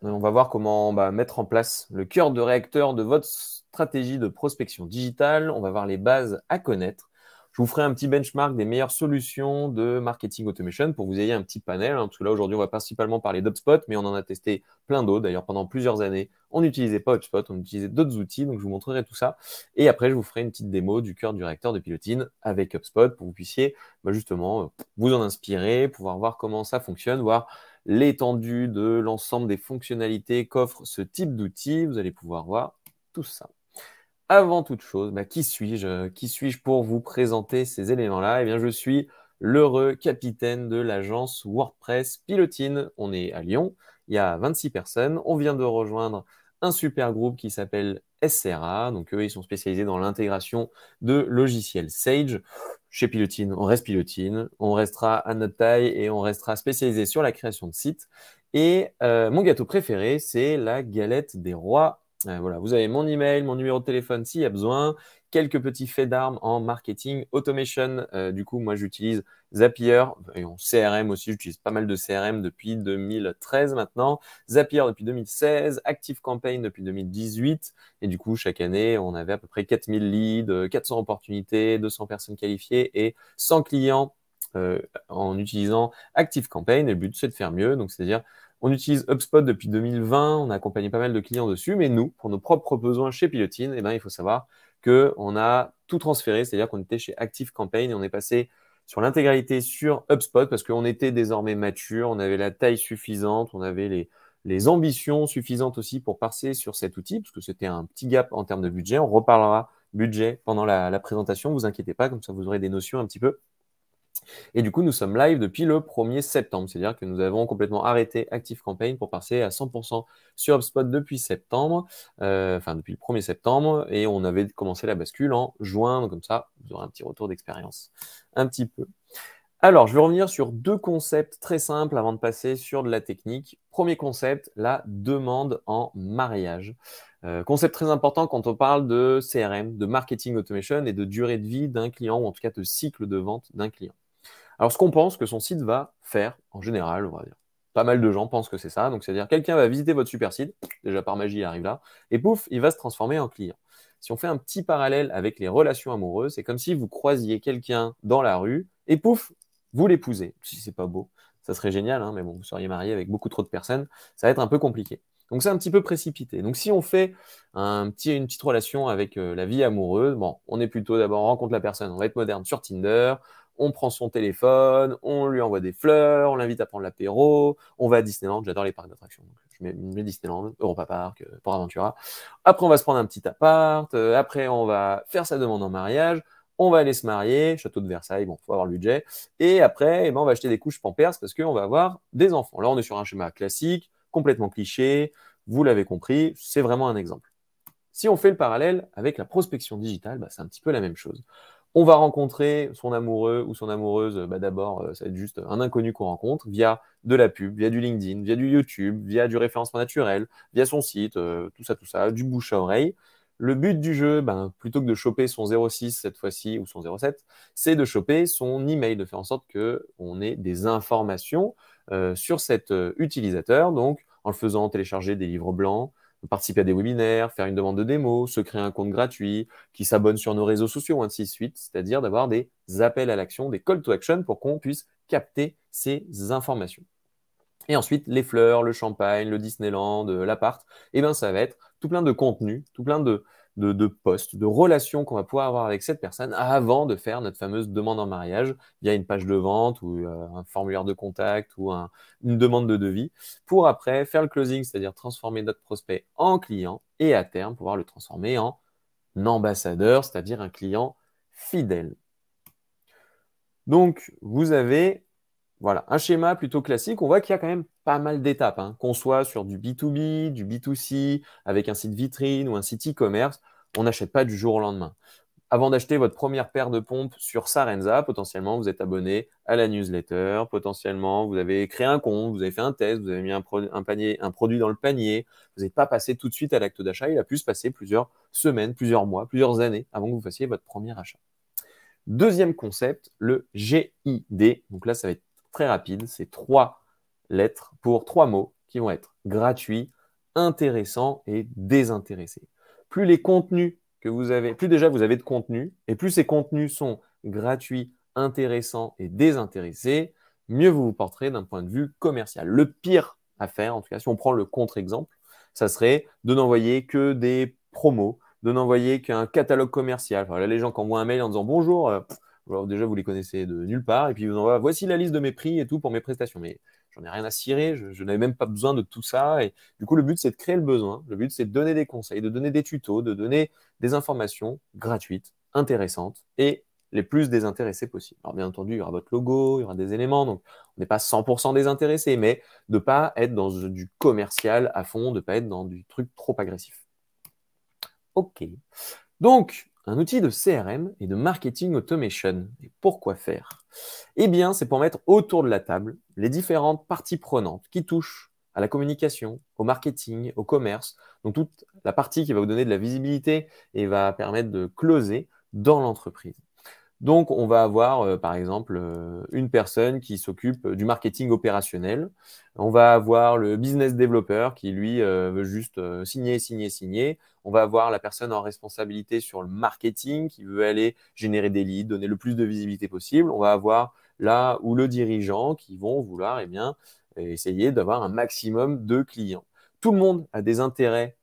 On va voir comment mettre en place le cœur de réacteur de votre stratégie de prospection digitale. On va voir les bases à connaître. Je vous ferai un petit benchmark des meilleures solutions de marketing automation pour que vous ayez un petit panel, parce que là, aujourd'hui, on va principalement parler d'HubSpot, mais on en a testé plein d'autres. D'ailleurs, pendant plusieurs années, on n'utilisait pas HubSpot, on utilisait d'autres outils, donc je vous montrerai tout ça. Et après, je vous ferai une petite démo du cœur du réacteur de Pilotine avec HubSpot pour que vous puissiez justement vous en inspirer, pouvoir voir comment ça fonctionne, voir l'étendue de l'ensemble des fonctionnalités qu'offre ce type d'outil. Vous allez pouvoir voir tout ça. Avant toute chose, qui suis-je? Qui suis-je pour vous présenter ces éléments-là? Eh bien, je suis l'heureux capitaine de l'agence WordPress Pilotine. On est à Lyon, il y a 26 personnes. On vient de rejoindre un super groupe qui s'appelle SRA. Donc, eux, ils sont spécialisés dans l'intégration de logiciels Sage. Chez Pilotine, on reste Pilotine, on restera à notre taille et on restera spécialisé sur la création de sites. Et mon gâteau préféré, c'est la galette des rois. Voilà, vous avez mon email, mon numéro de téléphone s'il y a besoin, quelques petits faits d'armes en marketing automation. Du coup, moi, j'utilise Zapier et en CRM aussi. J'utilise pas mal de CRM depuis 2013 maintenant. Zapier depuis 2016, ActiveCampaign depuis 2018. Et du coup, chaque année, on avait à peu près 4000 leads, 400 opportunités, 200 personnes qualifiées et 100 clients en utilisant ActiveCampaign. Et le but, c'est de faire mieux. Donc, c'est-à-dire on utilise HubSpot depuis 2020, on a accompagné pas mal de clients dessus, mais nous, pour nos propres besoins chez Pilotine, il faut savoir qu'on a tout transféré, c'est-à-dire qu'on était chez ActiveCampaign et on est passé sur l'intégralité sur HubSpot parce qu'on était désormais mature, on avait la taille suffisante, on avait les ambitions suffisantes aussi pour passer sur cet outil, parce que c'était un petit gap en termes de budget. On reparlera budget pendant la présentation, ne vous inquiétez pas, comme ça vous aurez des notions un petit peu. Et du coup, nous sommes live depuis le 1er septembre. C'est-à-dire que nous avons complètement arrêté ActiveCampaign pour passer à 100% sur HubSpot depuis septembre, depuis le 1er septembre. Et on avait commencé la bascule en juin. Donc comme ça, vous aurez un petit retour d'expérience un petit peu. Alors, je vais revenir sur deux concepts très simples avant de passer sur de la technique. Premier concept, la demande en mariage. Concept très important quand on parle de CRM, de marketing automation et de durée de vie d'un client, ou en tout cas de cycle de vente d'un client. Alors, ce qu'on pense que son site va faire, en général, on va dire, pas mal de gens pensent que c'est ça. Donc, c'est-à-dire quelqu'un va visiter votre super site, déjà par magie, il arrive là, et pouf, il va se transformer en client. Si on fait un petit parallèle avec les relations amoureuses, c'est comme si vous croisiez quelqu'un dans la rue, et pouf, vous l'épousez. Si c'est pas beau, ça serait génial, mais bon, vous seriez marié avec beaucoup trop de personnes, ça va être un peu compliqué. Donc, c'est un petit peu précipité. Donc, si on fait une petite relation avec la vie amoureuse, bon, on est plutôt d'abord, on rencontre la personne, on va être moderne sur Tinder, on prend son téléphone, on lui envoie des fleurs, on l'invite à prendre l'apéro, on va à Disneyland, j'adore les parcs d'attractions. Je mets Disneyland, Europa Park, Port Aventura. Après, on va se prendre un petit appart, après, on va faire sa demande en mariage, on va aller se marier, château de Versailles, bon, il faut avoir le budget. Et après, on va acheter des couches Pampers parce qu'on va avoir des enfants. Là, on est sur un schéma classique, complètement cliché, vous l'avez compris, c'est vraiment un exemple. Si on fait le parallèle avec la prospection digitale, c'est un petit peu la même chose. On va rencontrer son amoureux ou son amoureuse, d'abord, ça va être juste un inconnu qu'on rencontre via de la pub, via du LinkedIn, via du YouTube, via du référencement naturel, via son site, tout ça, du bouche à oreille. Le but du jeu, plutôt que de choper son 06 cette fois-ci ou son 07, c'est de choper son email, de faire en sorte qu'on ait des informations sur cet utilisateur, donc en le faisant télécharger des livres blancs, participer à des webinaires, faire une demande de démo, se créer un compte gratuit, qui s'abonne sur nos réseaux sociaux, ainsi de suite, c'est-à-dire d'avoir des appels à l'action, des call to action pour qu'on puisse capter ces informations. Et ensuite, les fleurs, le champagne, le Disneyland, l'appart, ça va être tout plein de contenus, tout plein de posts, de relations qu'on va pouvoir avoir avec cette personne avant de faire notre fameuse demande en mariage via une page de vente ou un formulaire de contact ou une demande de devis pour après faire le closing, c'est-à-dire transformer notre prospect en client et à terme pouvoir le transformer en ambassadeur, c'est-à-dire un client fidèle. Donc, vous avez un schéma plutôt classique. On voit qu'il y a quand même pas mal d'étapes, qu'on soit sur du B2B, du B2C, avec un site vitrine ou un site e-commerce, on n'achète pas du jour au lendemain. Avant d'acheter votre première paire de pompes sur Sarenza, potentiellement, vous êtes abonné à la newsletter, potentiellement, vous avez créé un compte, vous avez fait un test, vous avez mis un produit dans le panier, vous n'êtes pas passé tout de suite à l'acte d'achat, il a pu se passer plusieurs semaines, plusieurs mois, plusieurs années avant que vous fassiez votre premier achat. Deuxième concept, le GID. Donc là, ça va être très rapide. C'est 3 lettres pour 3 mots qui vont être gratuits, intéressants et désintéressés. Plus les contenus que vous avez, plus déjà vous avez de contenu, et plus ces contenus sont gratuits, intéressants et désintéressés, mieux vous vous porterez d'un point de vue commercial. Le pire à faire, en tout cas, si on prend le contre-exemple, ça serait de n'envoyer que des promos, de n'envoyer qu'un catalogue commercial. Enfin, là, les gens qui envoient un mail en disant bonjour, alors déjà vous les connaissez de nulle part, et puis ils vous envoient voici la liste de mes prix et tout pour mes prestations. Mais j'en ai rien à cirer, je n'avais même pas besoin de tout ça. Et du coup, le but, c'est de créer le besoin. Le but, c'est de donner des conseils, de donner des tutos, de donner des informations gratuites, intéressantes et les plus désintéressés possible. Alors, bien entendu, il y aura votre logo, il y aura des éléments, donc on n'est pas 100% désintéressé, mais de ne pas être dans du commercial à fond, de ne pas être dans du truc trop agressif. OK. Donc, un outil de CRM et de marketing automation. Et pourquoi faire? Eh bien, c'est pour mettre autour de la table les différentes parties prenantes qui touchent à la communication, au marketing, au commerce, donc toute la partie qui va vous donner de la visibilité et va permettre de closer dans l'entreprise. Donc, on va avoir, par exemple, une personne qui s'occupe du marketing opérationnel. On va avoir le business developer qui, lui, veut juste signer, signer, signer. On va avoir la personne en responsabilité sur le marketing qui veut aller générer des leads, donner le plus de visibilité possible. On va avoir là où le dirigeant qui vont vouloir eh bien, essayer d'avoir un maximum de clients. Tout le monde a des intérêts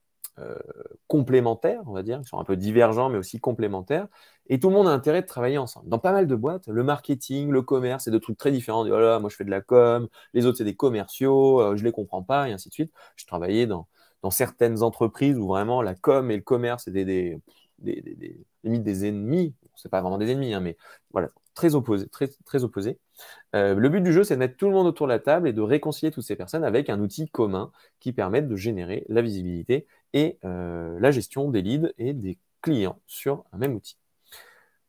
complémentaires, on va dire, qui sont un peu divergents, mais aussi complémentaires. Et tout le monde a intérêt de travailler ensemble. Dans pas mal de boîtes, le marketing, le commerce, c'est deux trucs très différents. Oh là, moi, je fais de la com, les autres, c'est des commerciaux, je ne les comprends pas, et ainsi de suite. Je travaillais dans certaines entreprises où vraiment la com et le commerce étaient limite des ennemis. C'est pas vraiment des ennemis, hein, mais voilà, très opposés, très opposés. Le but du jeu, c'est de mettre tout le monde autour de la table et de réconcilier toutes ces personnes avec un outil commun qui permette de générer la visibilité et la gestion des leads et des clients sur un même outil.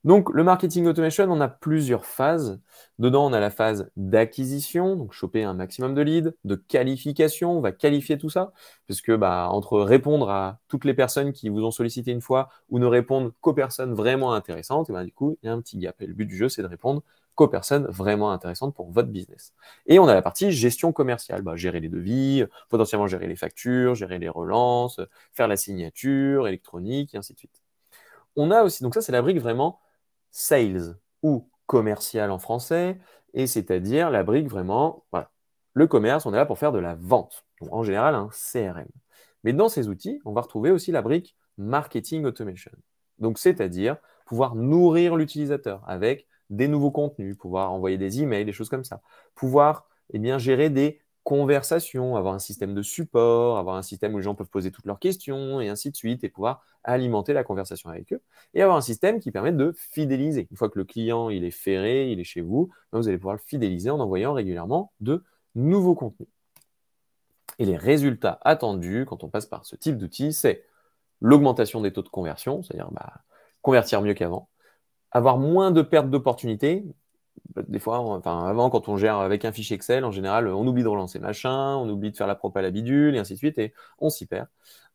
Donc, le marketing automation, on a plusieurs phases. Dedans, on a la phase d'acquisition, donc choper un maximum de leads, de qualification, on va qualifier tout ça, parce que entre répondre à toutes les personnes qui vous ont sollicité une fois ou ne répondre qu'aux personnes vraiment intéressantes, et du coup, il y a un petit gap. Et le but du jeu, c'est de répondre qu'aux personnes vraiment intéressantes pour votre business. Et on a la partie gestion commerciale, gérer les devis, potentiellement gérer les factures, gérer les relances, faire la signature électronique, et ainsi de suite. On a aussi, donc ça, c'est la brique vraiment sales ou commercial en français, et c'est-à-dire la brique vraiment, voilà, le commerce, on est là pour faire de la vente, donc en général un CRM. Mais dans ces outils, on va retrouver aussi la brique marketing automation. Donc c'est-à-dire pouvoir nourrir l'utilisateur avec des nouveaux contenus, pouvoir envoyer des emails, des choses comme ça, pouvoir gérer des conversations, avoir un système de support, avoir un système où les gens peuvent poser toutes leurs questions et ainsi de suite, et pouvoir alimenter la conversation avec eux, et avoir un système qui permet de fidéliser. Une fois que le client il est ferré, il est chez vous, vous allez pouvoir le fidéliser en envoyant régulièrement de nouveaux contenus. Et les résultats attendus quand on passe par ce type d'outil, c'est l'augmentation des taux de conversion, c'est-à-dire convertir mieux qu'avant, avoir moins de pertes d'opportunités. Des fois, avant, quand on gère avec un fichier Excel, en général, on oublie de relancer machin, on oublie de faire la propale à la bidule, et ainsi de suite, et on s'y perd.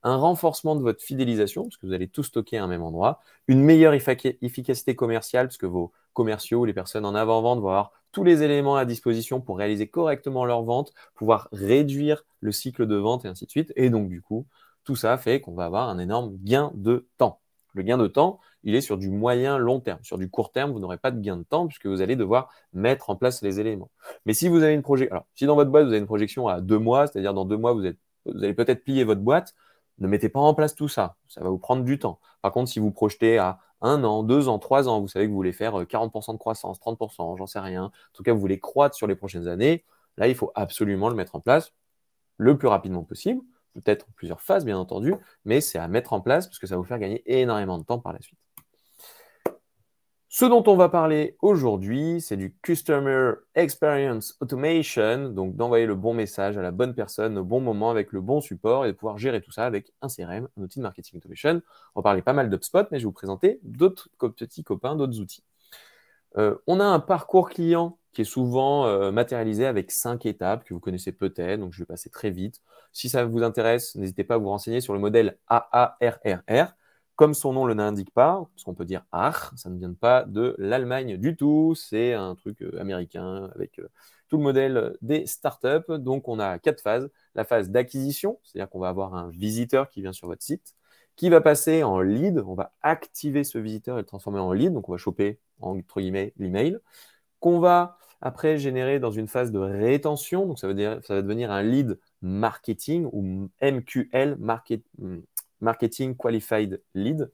Un renforcement de votre fidélisation, parce que vous allez tout stocker à un même endroit. Une meilleure efficacité commerciale, parce que vos commerciaux, les personnes en avant-vente vont avoir tous les éléments à disposition pour réaliser correctement leur vente, pouvoir réduire le cycle de vente, et ainsi de suite. Et donc, du coup, tout ça fait qu'on va avoir un énorme gain de temps. Le gain de temps, il est sur du moyen long terme. Sur du court terme, vous n'aurez pas de gain de temps puisque vous allez devoir mettre en place les éléments. Mais si vous avez une projection, alors si dans votre boîte, vous avez une projection à 2 mois, c'est-à-dire dans 2 mois, vous allez peut-être plier votre boîte, ne mettez pas en place tout ça. Ça va vous prendre du temps. Par contre, si vous projetez à 1 an, 2 ans, 3 ans, vous savez que vous voulez faire 40% de croissance, 30%, j'en sais rien. En tout cas, vous voulez croître sur les prochaines années. Là, il faut absolument le mettre en place le plus rapidement possible. Peut-être en plusieurs phases, bien entendu, mais c'est à mettre en place parce que ça va vous faire gagner énormément de temps par la suite. Ce dont on va parler aujourd'hui, c'est du Customer Experience Automation, donc d'envoyer le bon message à la bonne personne au bon moment avec le bon support et de pouvoir gérer tout ça avec un CRM, un outil de marketing automation. On va parler pas mal d'HubSpot, mais je vais vous présenter d'autres petits copains, d'autres outils. On a un parcours client qui est souvent matérialisé avec 5 étapes que vous connaissez peut-être, donc je vais passer très vite. Si ça vous intéresse, n'hésitez pas à vous renseigner sur le modèle AARRR. Comme son nom le n'indique pas, parce qu'on peut dire Ach, ça ne vient pas de l'Allemagne du tout, c'est un truc américain avec tout le modèle des startups. Donc, on a 4 phases. La phase d'acquisition, c'est-à-dire qu'on va avoir un visiteur qui vient sur votre site, qui va passer en lead. On va activer ce visiteur et le transformer en lead. Donc, on va choper, entre guillemets, l'email, qu'on va après générer dans une phase de rétention. Donc, ça va devenir un lead marketing ou MQL, Marketing Qualified Lead.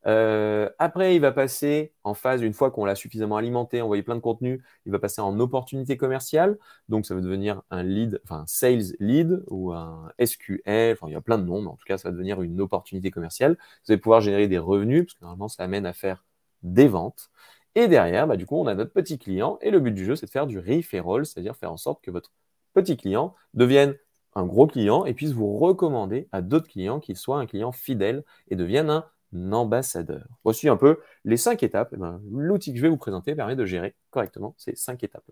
Après, il va passer en phase, une fois qu'on l'a suffisamment alimenté, envoyé plein de contenu, il va passer en opportunité commerciale. Donc, ça va devenir un lead, enfin un sales lead ou un SQL. Enfin, il y a plein de noms, mais en tout cas, ça va devenir une opportunité commerciale. Vous allez pouvoir générer des revenus, parce que normalement, ça amène à faire des ventes. Et derrière, du coup, on a notre petit client. Et le but du jeu, c'est de faire du referral, c'est-à-dire faire en sorte que votre petit client devienne un gros client et puisse vous recommander à d'autres clients, qu'il soit un client fidèle et devienne un ambassadeur. Voici un peu les 5 étapes. L'outil que je vais vous présenter permet de gérer correctement ces 5 étapes.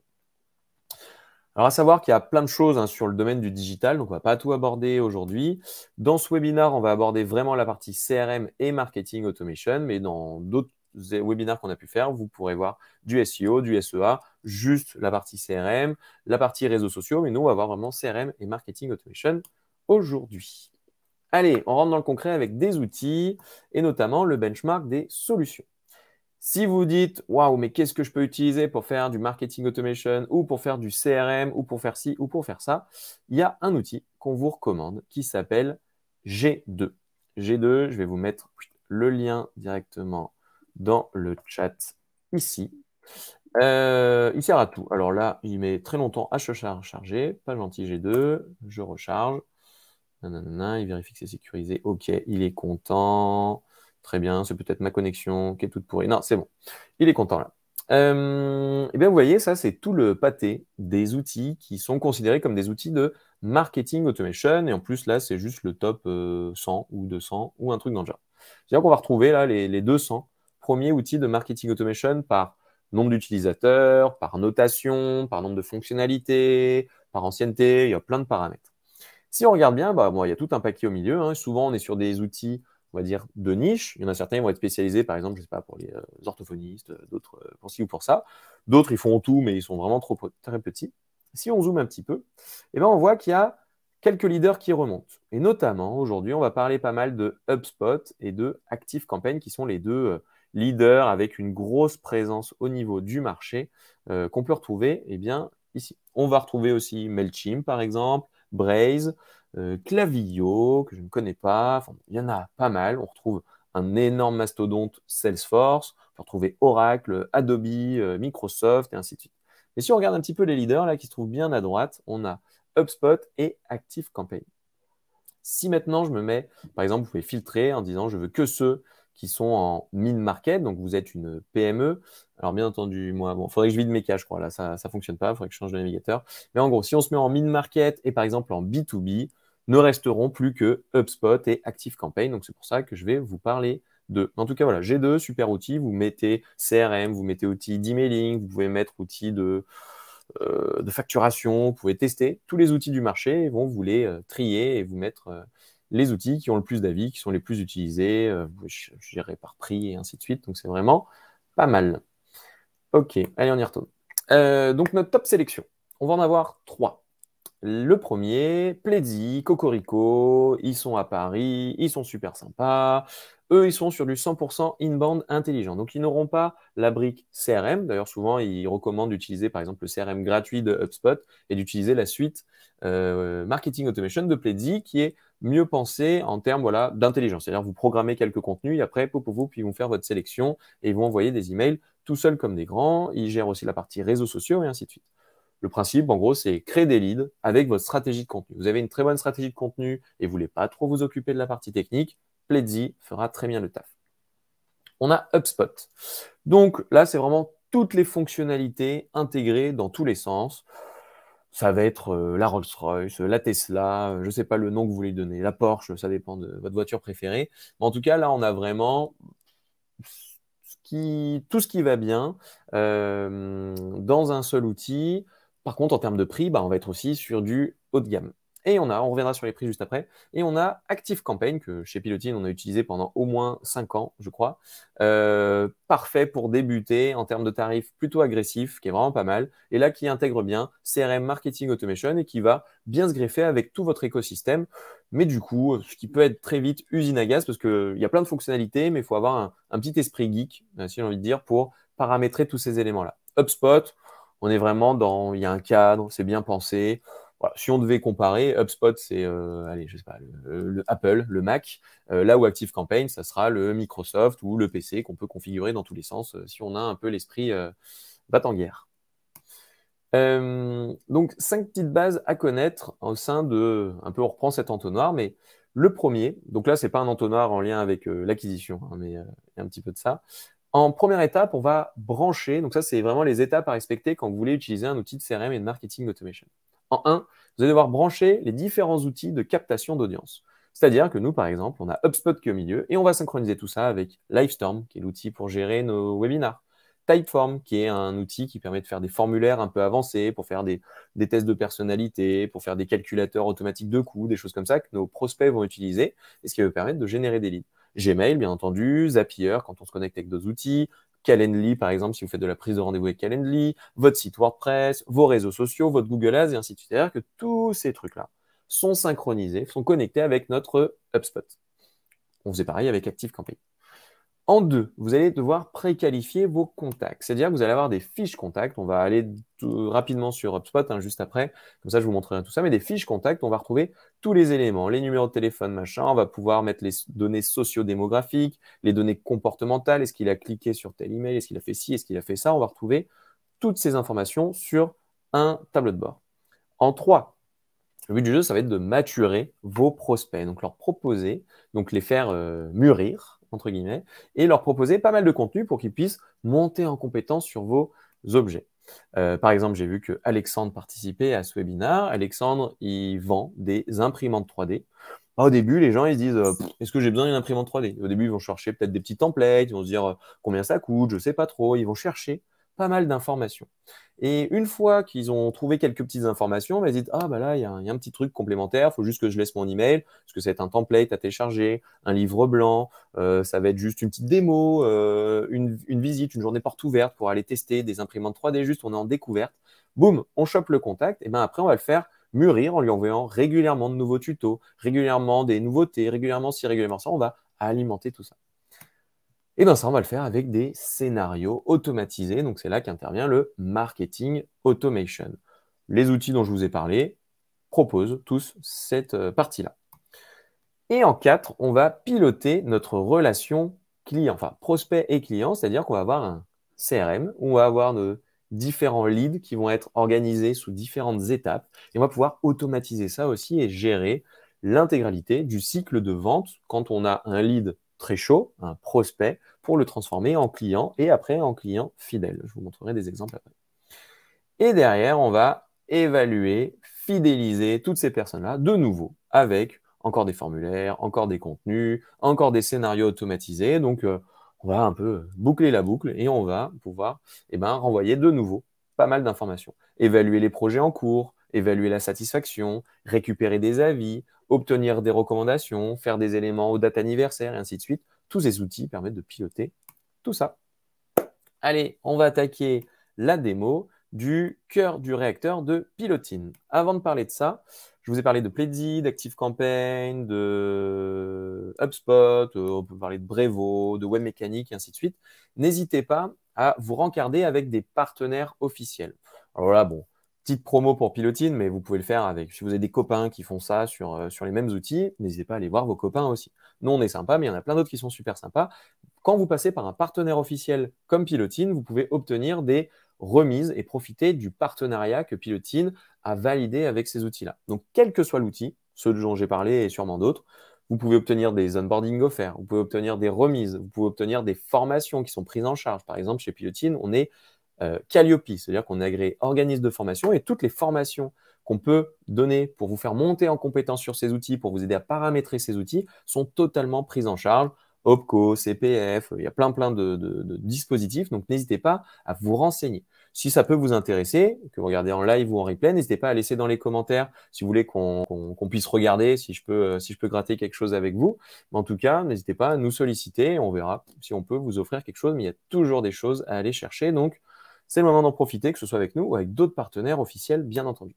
Alors, à savoir qu'il y a plein de choses sur le domaine du digital, donc on ne va pas tout aborder aujourd'hui. Dans ce webinaire, on va aborder vraiment la partie CRM et marketing automation, mais dans d'autres webinaires qu'on a pu faire, vous pourrez voir du SEO, du SEA, juste la partie CRM, la partie réseaux sociaux, mais nous, on va voir vraiment CRM et marketing automation aujourd'hui. Allez, on rentre dans le concret avec des outils et notamment le benchmark des solutions. Si vous dites, waouh, mais qu'est-ce que je peux utiliser pour faire du marketing automation ou pour faire du CRM ou pour faire ci ou pour faire ça, il y a un outil qu'on vous recommande qui s'appelle G2. G2, je vais vous mettre le lien directement dans le chat ici. Il sert à tout. Alors là, il met très longtemps à se charger. Pas gentil G2, je recharge. Nanana, il vérifie que c'est sécurisé. Ok, il est content. Très bien, c'est peut-être ma connexion qui est toute pourrie. Non, c'est bon. Il est content là. Et bien, vous voyez, ça, c'est tout le pâté des outils qui sont considérés comme des outils de marketing automation. Et en plus, là, c'est juste le top 100 ou 200 ou un truc dans le genre. C'est-à-dire qu'on va retrouver là les 200 premiers outils de marketing automation par nombre d'utilisateurs, par notation, par nombre de fonctionnalités, par ancienneté. Il y a plein de paramètres. Si on regarde bien, il y a tout un paquet au milieu. Souvent, on est sur des outils, on va dire, de niche. Il y en a certains qui vont être spécialisés, par exemple, je ne sais pas, pour les orthophonistes, d'autres pour ci ou pour ça. D'autres, ils font tout, mais ils sont vraiment très petits. Si on zoome un petit peu, on voit qu'il y a quelques leaders qui remontent. Et notamment, aujourd'hui, on va parler pas mal de HubSpot et de ActiveCampaign, qui sont les deux leaders avec une grosse présence au niveau du marché qu'on peut retrouver ici. On va retrouver aussi Mailchimp, par exemple, Braze, Klaviyo, que je ne connais pas. Enfin, il y en a pas mal. On retrouve un énorme mastodonte Salesforce. On peut retrouver Oracle, Adobe, Microsoft et ainsi de suite. Et si on regarde un petit peu les leaders là qui se trouvent bien à droite, on a HubSpot et ActiveCampaign. Si maintenant je me mets, par exemple, vous pouvez filtrer en disant je veux que ceux qui sont en mid-market, donc vous êtes une PME. Alors bien entendu, moi, il faudrait que je vide mes cas, je crois. Là, ça ne fonctionne pas, il faudrait que je change de navigateur. Mais en gros, si on se met en mid-market et par exemple en B2B, ne resteront plus que HubSpot et ActiveCampaign. Donc c'est pour ça que je vais vous parler de. En tout cas, voilà, G2, super outil. Vous mettez CRM, vous mettez outil d'emailing, vous pouvez mettre outil de facturation, vous pouvez tester tous les outils du marché et vont vous les trier et vous mettre les outils qui ont le plus d'avis, qui sont les plus utilisés, je dirais par prix et ainsi de suite. Donc, c'est vraiment pas mal. Ok, allez, on y retourne. Donc, notre top sélection, on va en avoir 3. Le premier, Pledzi, Cocorico, ils sont à Paris, ils sont super sympas. Eux, ils sont sur du 100% inbound intelligent. Donc, ils n'auront pas la brique CRM. D'ailleurs, souvent, ils recommandent d'utiliser, par exemple, le CRM gratuit de HubSpot et d'utiliser la suite Marketing Automation de Pledzi qui est mieux pensée en termes d'intelligence. C'est-à-dire, vous programmez quelques contenus et après, puis ils vont faire votre sélection et ils vont envoyer des emails tout seuls comme des grands. Ils gèrent aussi la partie réseaux sociaux et ainsi de suite. Le principe, en gros, c'est créer des leads avec votre stratégie de contenu. Vous avez une très bonne stratégie de contenu et vous voulez pas trop vous occuper de la partie technique, Pledzi fera très bien le taf. On a HubSpot. Donc là, c'est vraiment toutes les fonctionnalités intégrées dans tous les sens. Ça va être la Rolls-Royce, la Tesla, je ne sais pas le nom que vous voulez donner, la Porsche, ça dépend de votre voiture préférée. Mais en tout cas, là, on a vraiment tout ce qui va bien dans un seul outil. Par contre, en termes de prix, on va être aussi sur du haut de gamme. Et on reviendra sur les prix juste après. Et on a ActiveCampaign, que chez Pilotine, on a utilisé pendant au moins 5 ans, je crois. Parfait pour débuter en termes de tarifs plutôt agressifs, qui est vraiment pas mal. Et là, qui intègre bien CRM Marketing Automation et qui va bien se greffer avec tout votre écosystème. Mais du coup, ce qui peut être très vite usine à gaz, parce qu'il y a plein de fonctionnalités, mais il faut avoir un petit esprit geek, si j'ai envie de dire, pour paramétrer tous ces éléments-là. HubSpot, on est vraiment il y a un cadre, c'est bien pensé. Voilà, si on devait comparer, HubSpot, c'est allez, je sais pas, le Apple, le Mac, là où ActiveCampaign, ça sera le Microsoft ou le PC qu'on peut configurer dans tous les sens si on a un peu l'esprit bat-en-guerre. Donc, 5 petites bases à connaître au sein de, un peu on reprend cet entonnoir, mais le premier, donc là, c'est pas un entonnoir en lien avec l'acquisition, hein, mais il y a un petit peu de ça. En première étape, on va brancher, donc ça, c'est vraiment les étapes à respecter quand vous voulez utiliser un outil de CRM et de marketing automation. En 1, vous allez devoir brancher les différents outils de captation d'audience. C'est-à-dire que nous, par exemple, on a HubSpot qui est au milieu et on va synchroniser tout ça avec Livestorm, qui est l'outil pour gérer nos webinars. Typeform, qui est un outil qui permet de faire des formulaires un peu avancés, pour faire des tests de personnalité, pour faire des calculateurs automatiques de coûts, des choses comme ça que nos prospects vont utiliser et ce qui va permettre de générer des leads. Gmail, bien entendu, Zapier, quand on se connecte avec d'autres outils, Calendly, par exemple, si vous faites de la prise de rendez-vous avec Calendly, votre site WordPress, vos réseaux sociaux, votre Google Ads, et ainsi de suite. C'est-à-dire que tous ces trucs-là sont synchronisés, sont connectés avec notre HubSpot. On faisait pareil avec ActiveCampaign. En 2, vous allez devoir préqualifier vos contacts. C'est-à-dire que vous allez avoir des fiches contacts. On va aller rapidement sur HubSpot juste après. Comme ça, je vous montrerai tout ça. Mais des fiches contacts, on va retrouver tous les éléments, les numéros de téléphone, machin. On va pouvoir mettre les données sociodémographiques, les données comportementales. Est-ce qu'il a cliqué sur tel email? Est-ce qu'il a fait ci? Est-ce qu'il a fait ça? On va retrouver toutes ces informations sur un tableau de bord. En 3, le but du jeu, ça va être de maturer vos prospects. Donc, leur proposer, donc les faire mûrir, entre guillemets, et leur proposer pas mal de contenu pour qu'ils puissent monter en compétence sur vos objets. Par exemple, j'ai vu que Alexandre participait à ce webinaire. Alexandre, il vend des imprimantes 3D. Au début, les gens ils se disent est-ce que j'ai besoin d'une imprimante 3D? Au début, ils vont chercher peut-être des petits templates, ils vont se dire combien ça coûte, je ne sais pas trop. Ils vont chercher pas mal d'informations. Et une fois qu'ils ont trouvé quelques petites informations, ils disent ah bah là, il y a un petit truc complémentaire, il faut juste que je laisse mon email, parce que ça va être un template à télécharger, un livre blanc, ça va être juste une petite démo, une visite, une journée porte ouverte pour aller tester des imprimantes 3D, juste on est en découverte. Boum, on chope le contact, et ben après on va le faire mûrir en lui envoyant régulièrement de nouveaux tutos, régulièrement des nouveautés, régulièrement ci, régulièrement ça, on va alimenter tout ça. Et bien ça, on va le faire avec des scénarios automatisés. Donc c'est là qu'intervient le marketing automation. Les outils dont je vous ai parlé proposent tous cette partie-là. Et en 4, on va piloter notre relation client, enfin prospect et client, c'est-à-dire qu'on va avoir un CRM où on va avoir nos différents leads qui vont être organisés sous différentes étapes et on va pouvoir automatiser ça aussi et gérer l'intégralité du cycle de vente quand on a un lead très chaud, un prospect, pour le transformer en client et après en client fidèle. Je vous montrerai des exemples après. Et derrière, on va évaluer, fidéliser toutes ces personnes-là de nouveau avec encore des formulaires, encore des contenus, encore des scénarios automatisés. Donc, on va un peu boucler la boucle et on va pouvoir renvoyer de nouveau pas mal d'informations. Évaluer les projets en cours, évaluer la satisfaction, récupérer des avis, obtenir des recommandations, faire des éléments aux dates anniversaires et ainsi de suite. Tous ces outils permettent de piloter tout ça. Allez, on va attaquer la démo du cœur du réacteur de Pilotine. Avant de parler de ça, je vous ai parlé de Pledzi, d'ActiveCampaign, de HubSpot, on peut parler de Brevo, de Webmecanic et ainsi de suite. N'hésitez pas à vous rencarder avec des partenaires officiels. Alors là, bon, petite promo pour Pilotine, mais vous pouvez le faire avec. Si vous avez des copains qui font ça sur les mêmes outils, n'hésitez pas à aller voir vos copains aussi. Nous, on est sympa, mais il y en a plein d'autres qui sont super sympas. Quand vous passez par un partenaire officiel comme Pilotine, vous pouvez obtenir des remises et profiter du partenariat que Pilotine a validé avec ces outils-là. Donc, quel que soit l'outil, ceux dont j'ai parlé et sûrement d'autres, vous pouvez obtenir des onboarding offerts, vous pouvez obtenir des remises, vous pouvez obtenir des formations qui sont prises en charge. Par exemple, chez Pilotine, on est Calliope, c'est-à-dire qu'on est agréé organisme de formation et toutes les formations qu'on peut donner pour vous faire monter en compétence sur ces outils, pour vous aider à paramétrer ces outils, sont totalement prises en charge. OPCO, CPF, il y a plein de dispositifs, donc n'hésitez pas à vous renseigner. Si ça peut vous intéresser, que vous regardez en live ou en replay, n'hésitez pas à laisser dans les commentaires si vous voulez qu'on puisse regarder, si je peux gratter quelque chose avec vous. Mais en tout cas, n'hésitez pas à nous solliciter. On verra si on peut vous offrir quelque chose. Mais il y a toujours des choses à aller chercher. Donc, c'est le moment d'en profiter, que ce soit avec nous ou avec d'autres partenaires officiels, bien entendu.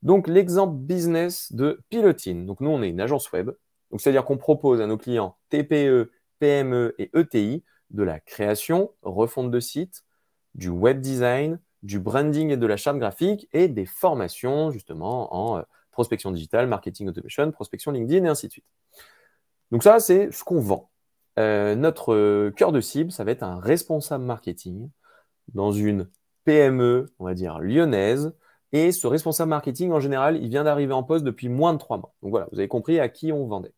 Donc, l'exemple business de Pilotine. Donc, nous, on est une agence web. Donc, c'est-à-dire qu'on propose à nos clients TPE, PME et ETI de la création, refonte de site, du web design, du branding et de la charte graphique et des formations, justement, en prospection digitale, marketing automation, prospection LinkedIn et ainsi de suite. Donc, ça, c'est ce qu'on vend. Notre cœur de cible, ça va être un responsable marketing dans une PME, on va dire lyonnaise. Et ce responsable marketing, en général, il vient d'arriver en poste depuis moins de 3 mois. Donc voilà, vous avez compris à qui on vendait.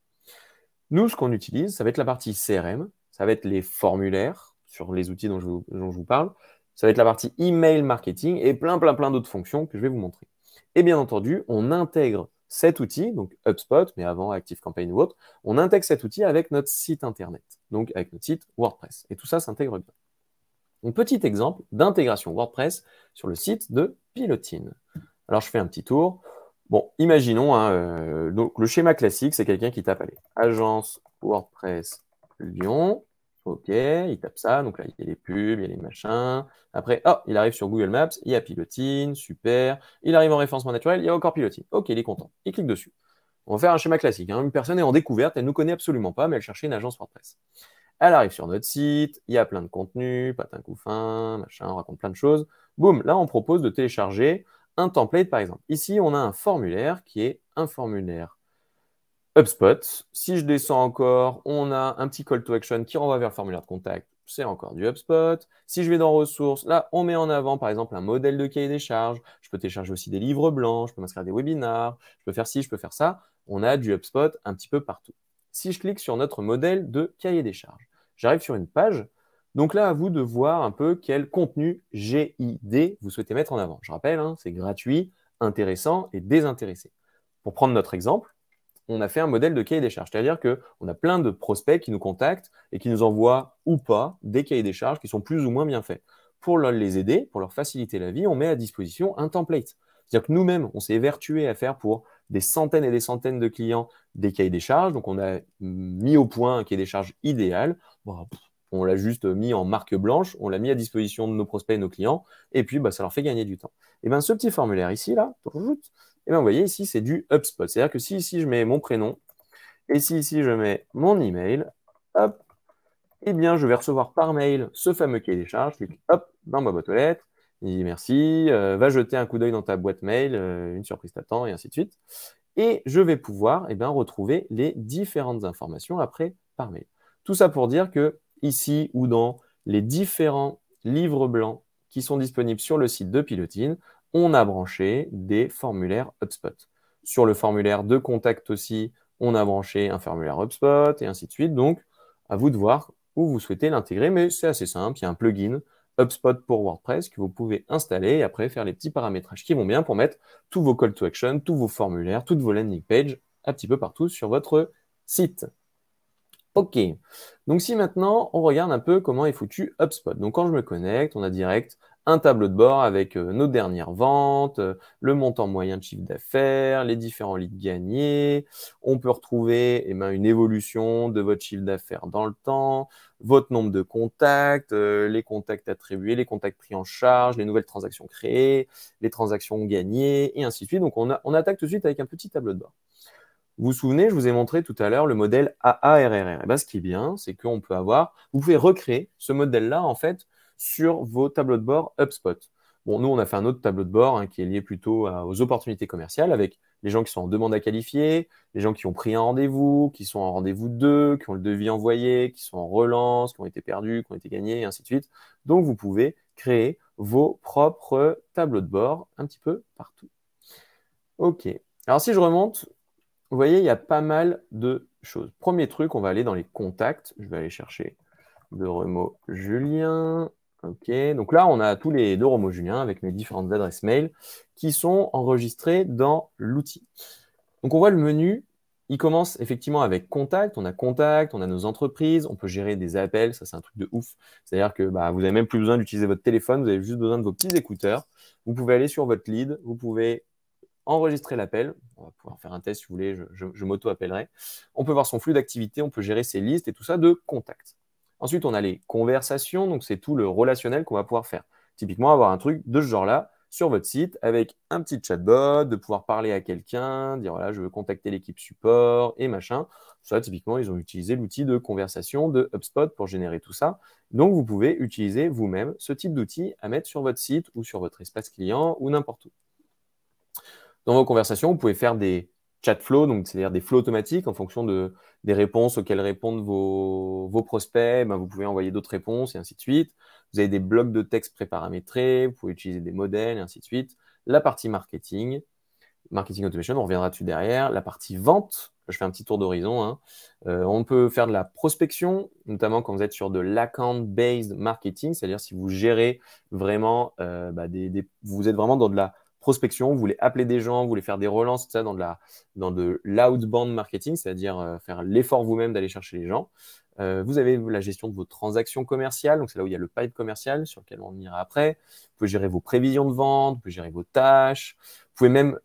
Nous, ce qu'on utilise, ça va être la partie CRM, ça va être les formulaires sur les outils dont je vous parle, ça va être la partie email marketing et plein d'autres fonctions que je vais vous montrer. Et bien entendu, on intègre cet outil, donc HubSpot, mais avant ActiveCampaign ou autre, on intègre cet outil avec notre site internet, donc avec notre site WordPress. Et tout ça s'intègre bien. Donc, petit exemple d'intégration WordPress sur le site de Pilotine. Alors, je fais un petit tour. Bon, imaginons, donc le schéma classique, c'est quelqu'un qui tape, allez, agence WordPress Lyon. OK, il tape ça. Donc là, il y a les pubs, il y a les machins. Après, oh, il arrive sur Google Maps, il y a Pilotine, super. Il arrive en référencement naturel, il y a encore Pilotine. OK, il est content. Il clique dessus. On va faire un schéma classique. Une personne est en découverte, elle ne nous connaît absolument pas, mais elle cherchait une agence WordPress. Elle arrive sur notre site, il y a plein de contenus, patin couffin, machin, on raconte plein de choses. Boum, là, on propose de télécharger un template, par exemple. Ici, on a un formulaire qui est un formulaire HubSpot. Si je descends encore, on a un petit call to action qui renvoie vers le formulaire de contact. C'est encore du HubSpot. Si je vais dans ressources, là, on met en avant, par exemple, un modèle de cahier des charges. Je peux télécharger aussi des livres blancs, je peux m'inscrire à des webinars, je peux faire ci, je peux faire ça. On a du HubSpot un petit peu partout. Si je clique sur notre modèle de cahier des charges, j'arrive sur une page. Donc là, à vous de voir un peu quel contenu GID vous souhaitez mettre en avant. Je rappelle, c'est gratuit, intéressant et désintéressé. Pour prendre notre exemple, on a fait un modèle de cahier des charges. C'est-à-dire qu'on a plein de prospects qui nous contactent et qui nous envoient ou pas des cahiers des charges qui sont plus ou moins bien faits. Pour les aider, pour leur faciliter la vie, on met à disposition un template. C'est-à-dire que nous-mêmes, on s'est évertué à faire pour des centaines et des centaines de clients des cahiers des charges. Donc, on a mis au point un cahier des charges idéal. Bon, on l'a juste mis en marque blanche, on l'a mis à disposition de nos prospects et nos clients, et puis ça leur fait gagner du temps. Et bien, ce petit formulaire ici, là, et bien, vous voyez, ici, c'est du HubSpot. C'est-à-dire que si ici, je mets mon prénom, et si ici, je mets mon email, hop, eh bien, je vais recevoir par mail ce fameux cahier des charges, je clique, hop, dans ma boîte aux lettres, il dit merci, va jeter un coup d'œil dans ta boîte mail, une surprise t'attend, et ainsi de suite. Et je vais pouvoir retrouver les différentes informations après par mail. Tout ça pour dire que ici ou dans les différents livres blancs qui sont disponibles sur le site de Pilotine, on a branché des formulaires HubSpot. Sur le formulaire de contact aussi, on a branché un formulaire HubSpot et ainsi de suite. Donc, à vous de voir où vous souhaitez l'intégrer, mais c'est assez simple. Il y a un plugin HubSpot pour WordPress que vous pouvez installer et après faire les petits paramétrages qui vont bien pour mettre tous vos call to action, tous vos formulaires, toutes vos landing pages un petit peu partout sur votre site. OK. Donc, si maintenant, on regarde un peu comment est foutu HubSpot. Donc, quand je me connecte, on a direct un tableau de bord avec nos dernières ventes, le montant moyen de chiffre d'affaires, les différents leads gagnés. On peut retrouver une évolution de votre chiffre d'affaires dans le temps, votre nombre de contacts, les contacts attribués, les contacts pris en charge, les nouvelles transactions créées, les transactions gagnées, et ainsi de suite. Donc, on attaque tout de suite avec un petit tableau de bord. Vous vous souvenez, je vous ai montré tout à l'heure le modèle AARRR. Et bien, ce qui est bien, c'est qu'on peut vous pouvez recréer ce modèle-là, en fait, sur vos tableaux de bord HubSpot. Bon, nous, on a fait un autre tableau de bord qui est lié plutôt aux opportunités commerciales avec les gens qui sont en demande à qualifier, les gens qui ont pris un rendez-vous, qui sont en rendez-vous 2, qui ont le devis envoyé, qui sont en relance, qui ont été perdus, qui ont été gagnés, et ainsi de suite. Donc, vous pouvez créer vos propres tableaux de bord un petit peu partout. OK. Alors, si je remonte, vous voyez, il y a pas mal de choses. Premier truc, on va aller dans les contacts. Je vais aller chercher de Remo Julien. OK. Donc là, on a tous les deux Remo Julien avec mes différentes adresses mail qui sont enregistrées dans l'outil. Donc, on voit le menu il commence effectivement avec contact. On a nos entreprises, on peut gérer des appels. Ça, c'est un truc de ouf. C'est-à-dire que vous n'avez même plus besoin d'utiliser votre téléphone, vous avez juste besoin de vos petits écouteurs. Vous pouvez aller sur votre lead, vous pouvez enregistrer l'appel. On va pouvoir faire un test si vous voulez, je m'auto-appellerai. On peut voir son flux d'activité, on peut gérer ses listes et tout ça de contact. Ensuite, on a les conversations, donc c'est tout le relationnel qu'on va pouvoir faire. Typiquement, avoir un truc de ce genre-là sur votre site avec un petit chatbot, de pouvoir parler à quelqu'un, dire voilà, je veux contacter l'équipe support et machin. Ça, typiquement, ils ont utilisé l'outil de conversation de HubSpot pour générer tout ça. Donc, vous pouvez utiliser vous-même ce type d'outil à mettre sur votre site ou sur votre espace client ou n'importe où. Dans vos conversations, vous pouvez faire des chat flows, donc c'est-à-dire des flows automatiques en fonction des réponses auxquelles répondent vos prospects. Vous pouvez envoyer d'autres réponses et ainsi de suite. Vous avez des blocs de texte préparamétrés, vous pouvez utiliser des modèles et ainsi de suite. La partie marketing automation, on reviendra dessus derrière. La partie vente, je fais un petit tour d'horizon. On peut faire de la prospection, notamment quand vous êtes sur de l'account-based marketing, c'est-à-dire si vous gérez vraiment, vous êtes vraiment dans de la prospection, vous voulez appeler des gens, vous voulez faire des relances, tout ça dans de l'outbound marketing, c'est-à-dire faire l'effort vous-même d'aller chercher les gens. Vous avez la gestion de vos transactions commerciales, donc c'est là où il y a le pipe commercial sur lequel on ira après. Vous pouvez gérer vos prévisions de vente, vous pouvez gérer vos tâches. Vous pouvez même,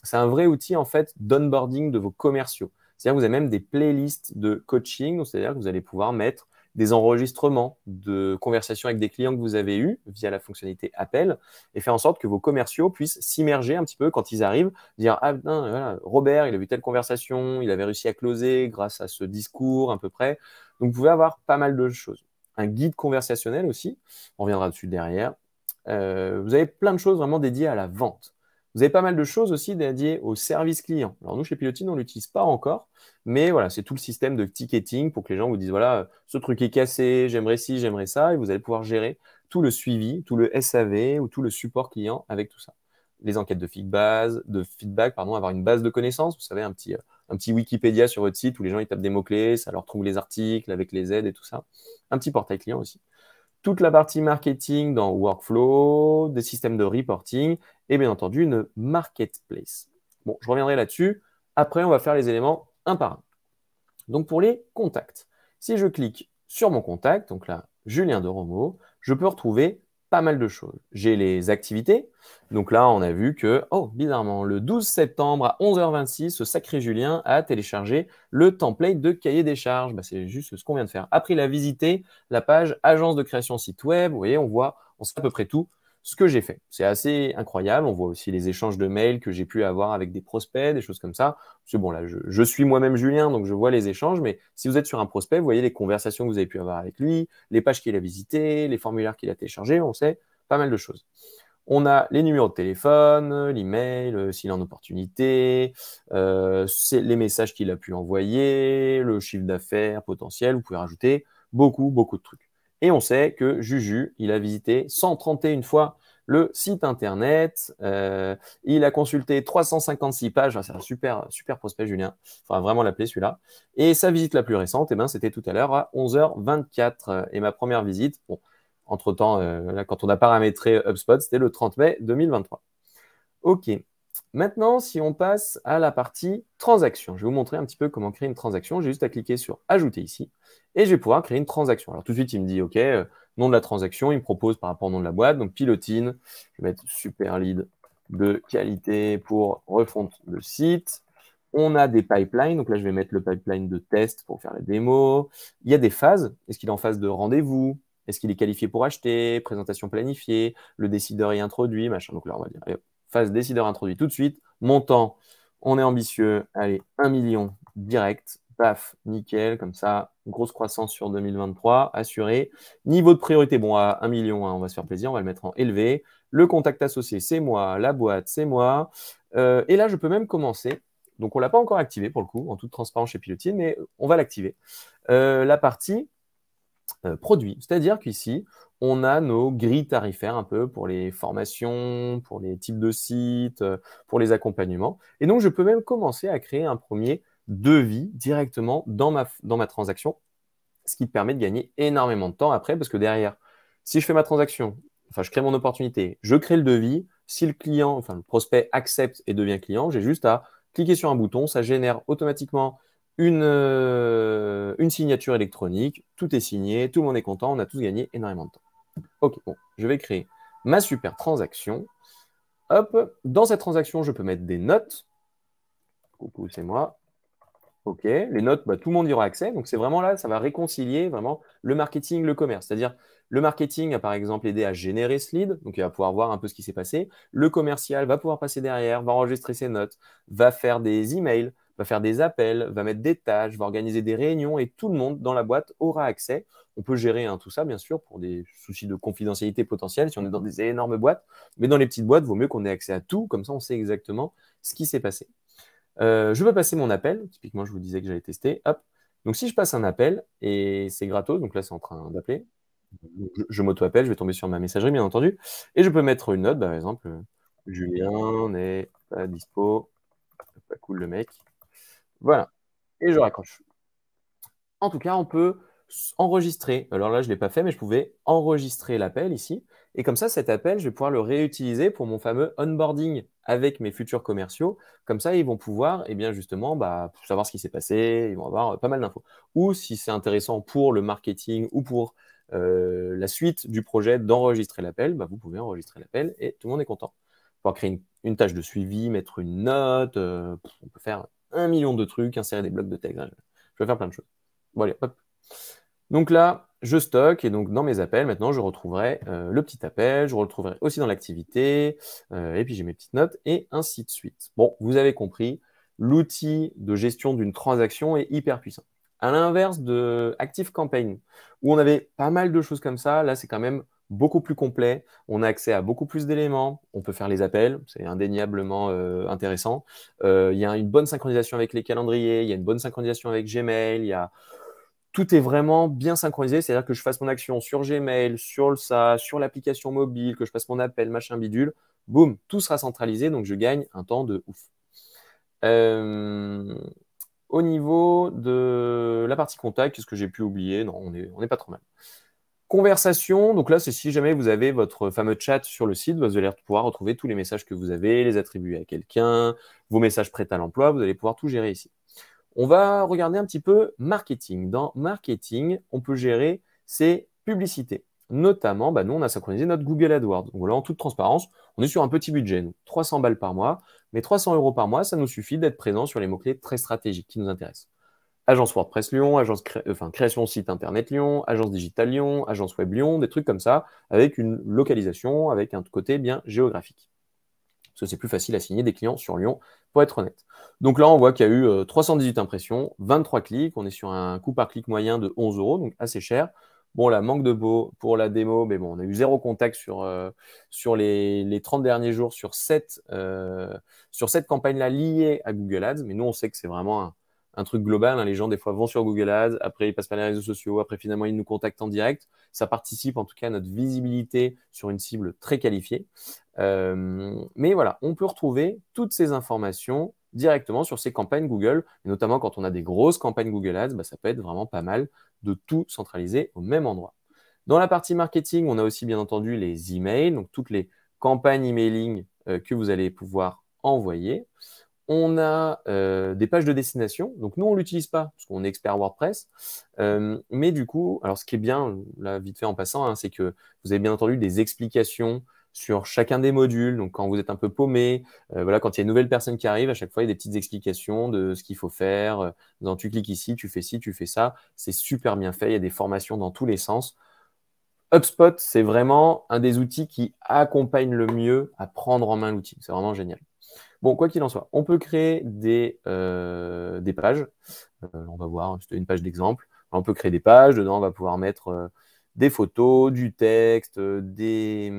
c'est un vrai outil en fait d'onboarding de vos commerciaux. C'est-à-dire que vous avez même des playlists de coaching, c'est-à-dire que vous allez pouvoir mettre des enregistrements de conversations avec des clients que vous avez eus via la fonctionnalité appel et faire en sorte que vos commerciaux puissent s'immerger un petit peu quand ils arrivent, dire ah putain, voilà, Robert, il a vu telle conversation, il avait réussi à closer grâce à ce discours à peu près. Donc vous pouvez avoir pas mal de choses. Un guide conversationnel aussi, on reviendra dessus derrière. Vous avez plein de choses vraiment dédiées à la vente. Vous avez pas mal de choses aussi dédiées au service client. Alors nous, chez Pilotine, on ne l'utilise pas encore, mais voilà, c'est tout le système de ticketing pour que les gens vous disent, voilà, ce truc est cassé, j'aimerais ci, j'aimerais ça, et vous allez pouvoir gérer tout le suivi, tout le SAV ou tout le support client avec tout ça. Les enquêtes de feedback, avoir une base de connaissances, vous savez, un petit Wikipédia sur votre site où les gens ils tapent des mots-clés, ça leur trouve les articles avec les aides et tout ça. Un petit portail client aussi. Toute la partie marketing dans Workflow, des systèmes de reporting et bien entendu une marketplace. Bon, je reviendrai là-dessus. Après, on va faire les éléments un par un. Donc, pour les contacts, si je clique sur mon contact, donc là, Julien de Romo, je peux retrouver pas mal de choses. J'ai les activités. Donc là, on a vu que, bizarrement, le 12 septembre à 11h26, ce sacré Julien a téléchargé le template de cahier des charges. C'est juste ce qu'on vient de faire. Après, il a visité la page agence de création site web. Vous voyez, on sait à peu près tout ce que j'ai fait. C'est assez incroyable. On voit aussi les échanges de mails que j'ai pu avoir avec des prospects, des choses comme ça. Parce que bon, là, je suis moi-même Julien, donc je vois les échanges. Mais si vous êtes sur un prospect, vous voyez les conversations que vous avez pu avoir avec lui, les pages qu'il a visitées, les formulaires qu'il a téléchargés. On sait pas mal de choses. On a les numéros de téléphone, l'email, s'il est en opportunité, les messages qu'il a pu envoyer, le chiffre d'affaires potentiel. Vous pouvez rajouter beaucoup, beaucoup de trucs. Et on sait que Juju, il a visité 131 fois le site internet. Il a consulté 356 pages. C'est un super, super prospect, Julien. Il faudra vraiment l'appeler celui-là. Et sa visite la plus récente, c'était tout à l'heure à 11h24. Et ma première visite, bon, entre-temps, là, quand on a paramétré HubSpot, c'était le 30 mai 2023. OK. Maintenant, si on passe à la partie transaction, je vais vous montrer un petit peu comment créer une transaction. J'ai juste à cliquer sur Ajouter ici et je vais pouvoir créer une transaction. Alors tout de suite, il me dit OK, nom de la transaction, il me propose par rapport au nom de la boîte. Donc Pilotine, je vais mettre super lead de qualité pour refonte de site. On a des pipelines, donc là je vais mettre le pipeline de test pour faire la démo. Il y a des phases. Est-ce qu'il est en phase de rendez-vous? Est-ce qu'il est qualifié pour acheter? Présentation planifiée, le décideur est introduit, machin. Donc là, on va dire, allez, phase décideur introduit tout de suite. Montant, on est ambitieux. Allez, 1 million direct. Paf, nickel, comme ça. Grosse croissance sur 2023, assuré. Niveau de priorité, bon, à 1 million, on va se faire plaisir, on va le mettre en élevé. Le contact associé, c'est moi. La boîte, c'est moi. Et là, je peux même commencer. Donc, on ne l'a pas encore activé pour le coup, en toute transparence chez Pilotine, mais on va l'activer. La partie produits. C'est-à-dire qu'ici, on a nos grilles tarifaires un peu pour les formations, pour les types de sites, pour les accompagnements. Et donc, je peux même commencer à créer un premier devis directement dans ma transaction, ce qui me permet de gagner énormément de temps après, parce que derrière, si je fais ma transaction, je crée mon opportunité, je crée le devis, si le client, le prospect accepte et devient client, j'ai juste à cliquez sur un bouton, ça génère automatiquement une signature électronique. Tout est signé, tout le monde est content, on a tous gagné énormément de temps. Ok, bon, je vais créer ma super transaction. Hop, dans cette transaction, je peux mettre des notes. Coucou, c'est moi. Ok, les notes, bah, tout le monde y aura accès. Donc, c'est vraiment là, ça va réconcilier vraiment le marketing, le commerce. C'est-à-dire, le marketing a par exemple aidé à générer ce lead. Donc, il va pouvoir voir un peu ce qui s'est passé. Le commercial va pouvoir passer derrière, va enregistrer ses notes, va faire des emails, va faire des appels, va mettre des tâches, va organiser des réunions et tout le monde dans la boîte aura accès. On peut gérer tout ça, bien sûr, pour des soucis de confidentialité potentielle si on est dans des énormes boîtes. Mais dans les petites boîtes, il vaut mieux qu'on ait accès à tout. Comme ça, on sait exactement ce qui s'est passé. Je peux passer mon appel. Typiquement, je vous disais que j'allais tester. Hop. Donc, si je passe un appel, et c'est gratos, donc là, c'est en train d'appeler. Je m'auto-appelle, je vais tomber sur ma messagerie, bien entendu. Et je peux mettre une note, par exemple, Julien n'est pas dispo. Pas cool, le mec. Voilà. Et je raccroche. En tout cas, on peut enregistrer. Alors là, je ne l'ai pas fait, mais je pouvais enregistrer l'appel ici. Et comme ça, cet appel, je vais pouvoir le réutiliser pour mon fameux onboarding avec mes futurs commerciaux. Comme ça, ils vont pouvoir, eh bien, justement, savoir ce qui s'est passé. Ils vont avoir pas mal d'infos. Ou si c'est intéressant pour le marketing ou pour la suite du projet d'enregistrer l'appel, vous pouvez enregistrer l'appel et tout le monde est content. Pouvoir créer une tâche de suivi, mettre une note. On peut faire 1 million de trucs, insérer des blocs de texte. Je vais faire plein de choses. Bon, allez, hop. Donc là, je stocke et donc dans mes appels, maintenant, je retrouverai le petit appel, je retrouverai aussi dans l'activité, et puis j'ai mes petites notes et ainsi de suite. Bon, vous avez compris, l'outil de gestion d'une transaction est hyper puissant. À l'inverse de ActiveCampaign, où on avait pas mal de choses comme ça, là, c'est quand même beaucoup plus complet. On a accès à beaucoup plus d'éléments. On peut faire les appels, c'est indéniablement intéressant. Il y a une bonne synchronisation avec les calendriers, il y a une bonne synchronisation avec Gmail, tout est vraiment bien synchronisé, c'est-à-dire que je fasse mon action sur Gmail, sur le SAS, sur l'application mobile, que je fasse mon appel, machin bidule, boum, tout sera centralisé, donc je gagne un temps de ouf. Euh, Au niveau de la partie contact, qu'est-ce que j'ai pu oublier? Non, on est pas trop mal. Conversation, donc là, c'est si jamais vous avez votre fameux chat sur le site, vous allez pouvoir retrouver tous les messages que vous avez, les attribuer à quelqu'un, vos messages prêts à l'emploi, vous allez pouvoir tout gérer ici. On va regarder un petit peu marketing. Dans marketing, on peut gérer ses publicités. Notamment, nous, on a synchronisé notre Google AdWords. Donc là, en toute transparence, on est sur un petit budget, donc 300 balles par mois. Mais 300 € par mois, ça nous suffit d'être présent sur les mots-clés très stratégiques qui nous intéressent. Agence WordPress Lyon, création site internet Lyon, agence digitale Lyon, agence web Lyon, des trucs comme ça, avec une localisation, avec un côté bien géographique. Parce que c'est plus facile à signer des clients sur Lyon, pour être honnête. Donc là, on voit qu'il y a eu 318 impressions, 23 clics. On est sur un coût par clic moyen de 11 €, donc assez cher. Bon, là, manque de beau pour la démo, mais bon, on a eu 0 contact sur les 30 derniers jours sur cette campagne-là liée à Google Ads. Mais nous, on sait que c'est vraiment un truc global. Les gens, des fois, vont sur Google Ads, après, ils passent par les réseaux sociaux, après, finalement, ils nous contactent en direct. Ça participe, en tout cas, à notre visibilité sur une cible très qualifiée. Mais voilà, on peut retrouver toutes ces informations directement sur ces campagnes Google, et notamment quand on a des grosses campagnes Google Ads, ça peut être vraiment pas mal de tout centraliser au même endroit. Dans la partie marketing, on a aussi bien entendu les emails, donc toutes les campagnes emailing que vous allez pouvoir envoyer. On a des pages de destination. Donc, nous, on ne l'utilise pas parce qu'on est expert WordPress. Mais du coup, alors ce qui est bien, là, vite fait en passant, c'est que vous avez bien entendu des explications sur chacun des modules. Donc, quand vous êtes un peu paumé, voilà, quand il y a une nouvelle personne qui arrive, à chaque fois, il y a des petites explications de ce qu'il faut faire. Tu cliques ici, tu fais ci, tu fais ça. C'est super bien fait. Il y a des formations dans tous les sens. HubSpot, c'est vraiment un des outils qui accompagne le mieux à prendre en main l'outil. C'est vraiment génial. Bon, quoi qu'il en soit, on peut créer des pages. On va voir, c'était une page d'exemple. On peut créer des pages. Dedans, on va pouvoir mettre des photos, du texte, des